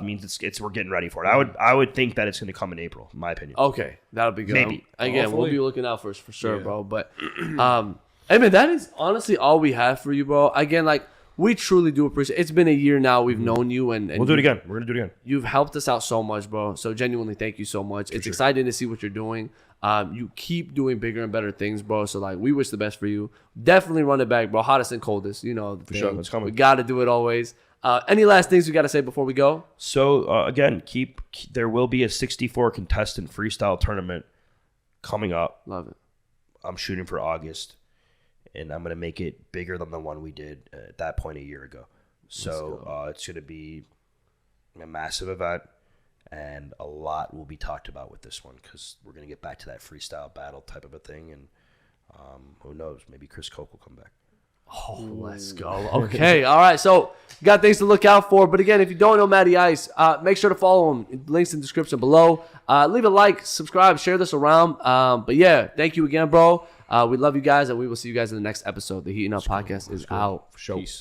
means we're getting ready for it. I would think that it's going to come in April, in my opinion. Okay, that'll be good. Maybe. Again, hopefully. We'll be looking out for sure, bro. But I mean, that is honestly all we have for you, bro. Again, like, we truly do appreciate it. It's been a year now we've known you, and we'll do it again. We're going to do it again. You've helped us out so much, bro. So genuinely, thank you so much. It's exciting to see what you're doing. You keep doing bigger and better things, bro. So like, we wish the best for you. Definitely run it back, bro. Hottest and coldest, you know. For sure, it's coming. We got to do it always. Any last things we got to say before we go? So again, there will be a 64 contestant freestyle tournament coming up. Love it. I'm shooting for August, and I'm gonna make it bigger than the one we did at that point a year ago. So it's gonna be a massive event. And a lot will be talked about with this one because we're going to get back to that freestyle battle type of a thing. And who knows? Maybe Chris Coke will come back. Oh, let's go. Okay. All right. So, got things to look out for. But again, if you don't know Matty Ice, make sure to follow him. Links in the description below. Leave a like, subscribe, share this around. But yeah, thank you again, bro. We love you guys, and we will see you guys in the next episode. The Heatin' Up podcast is out. For sure. Peace.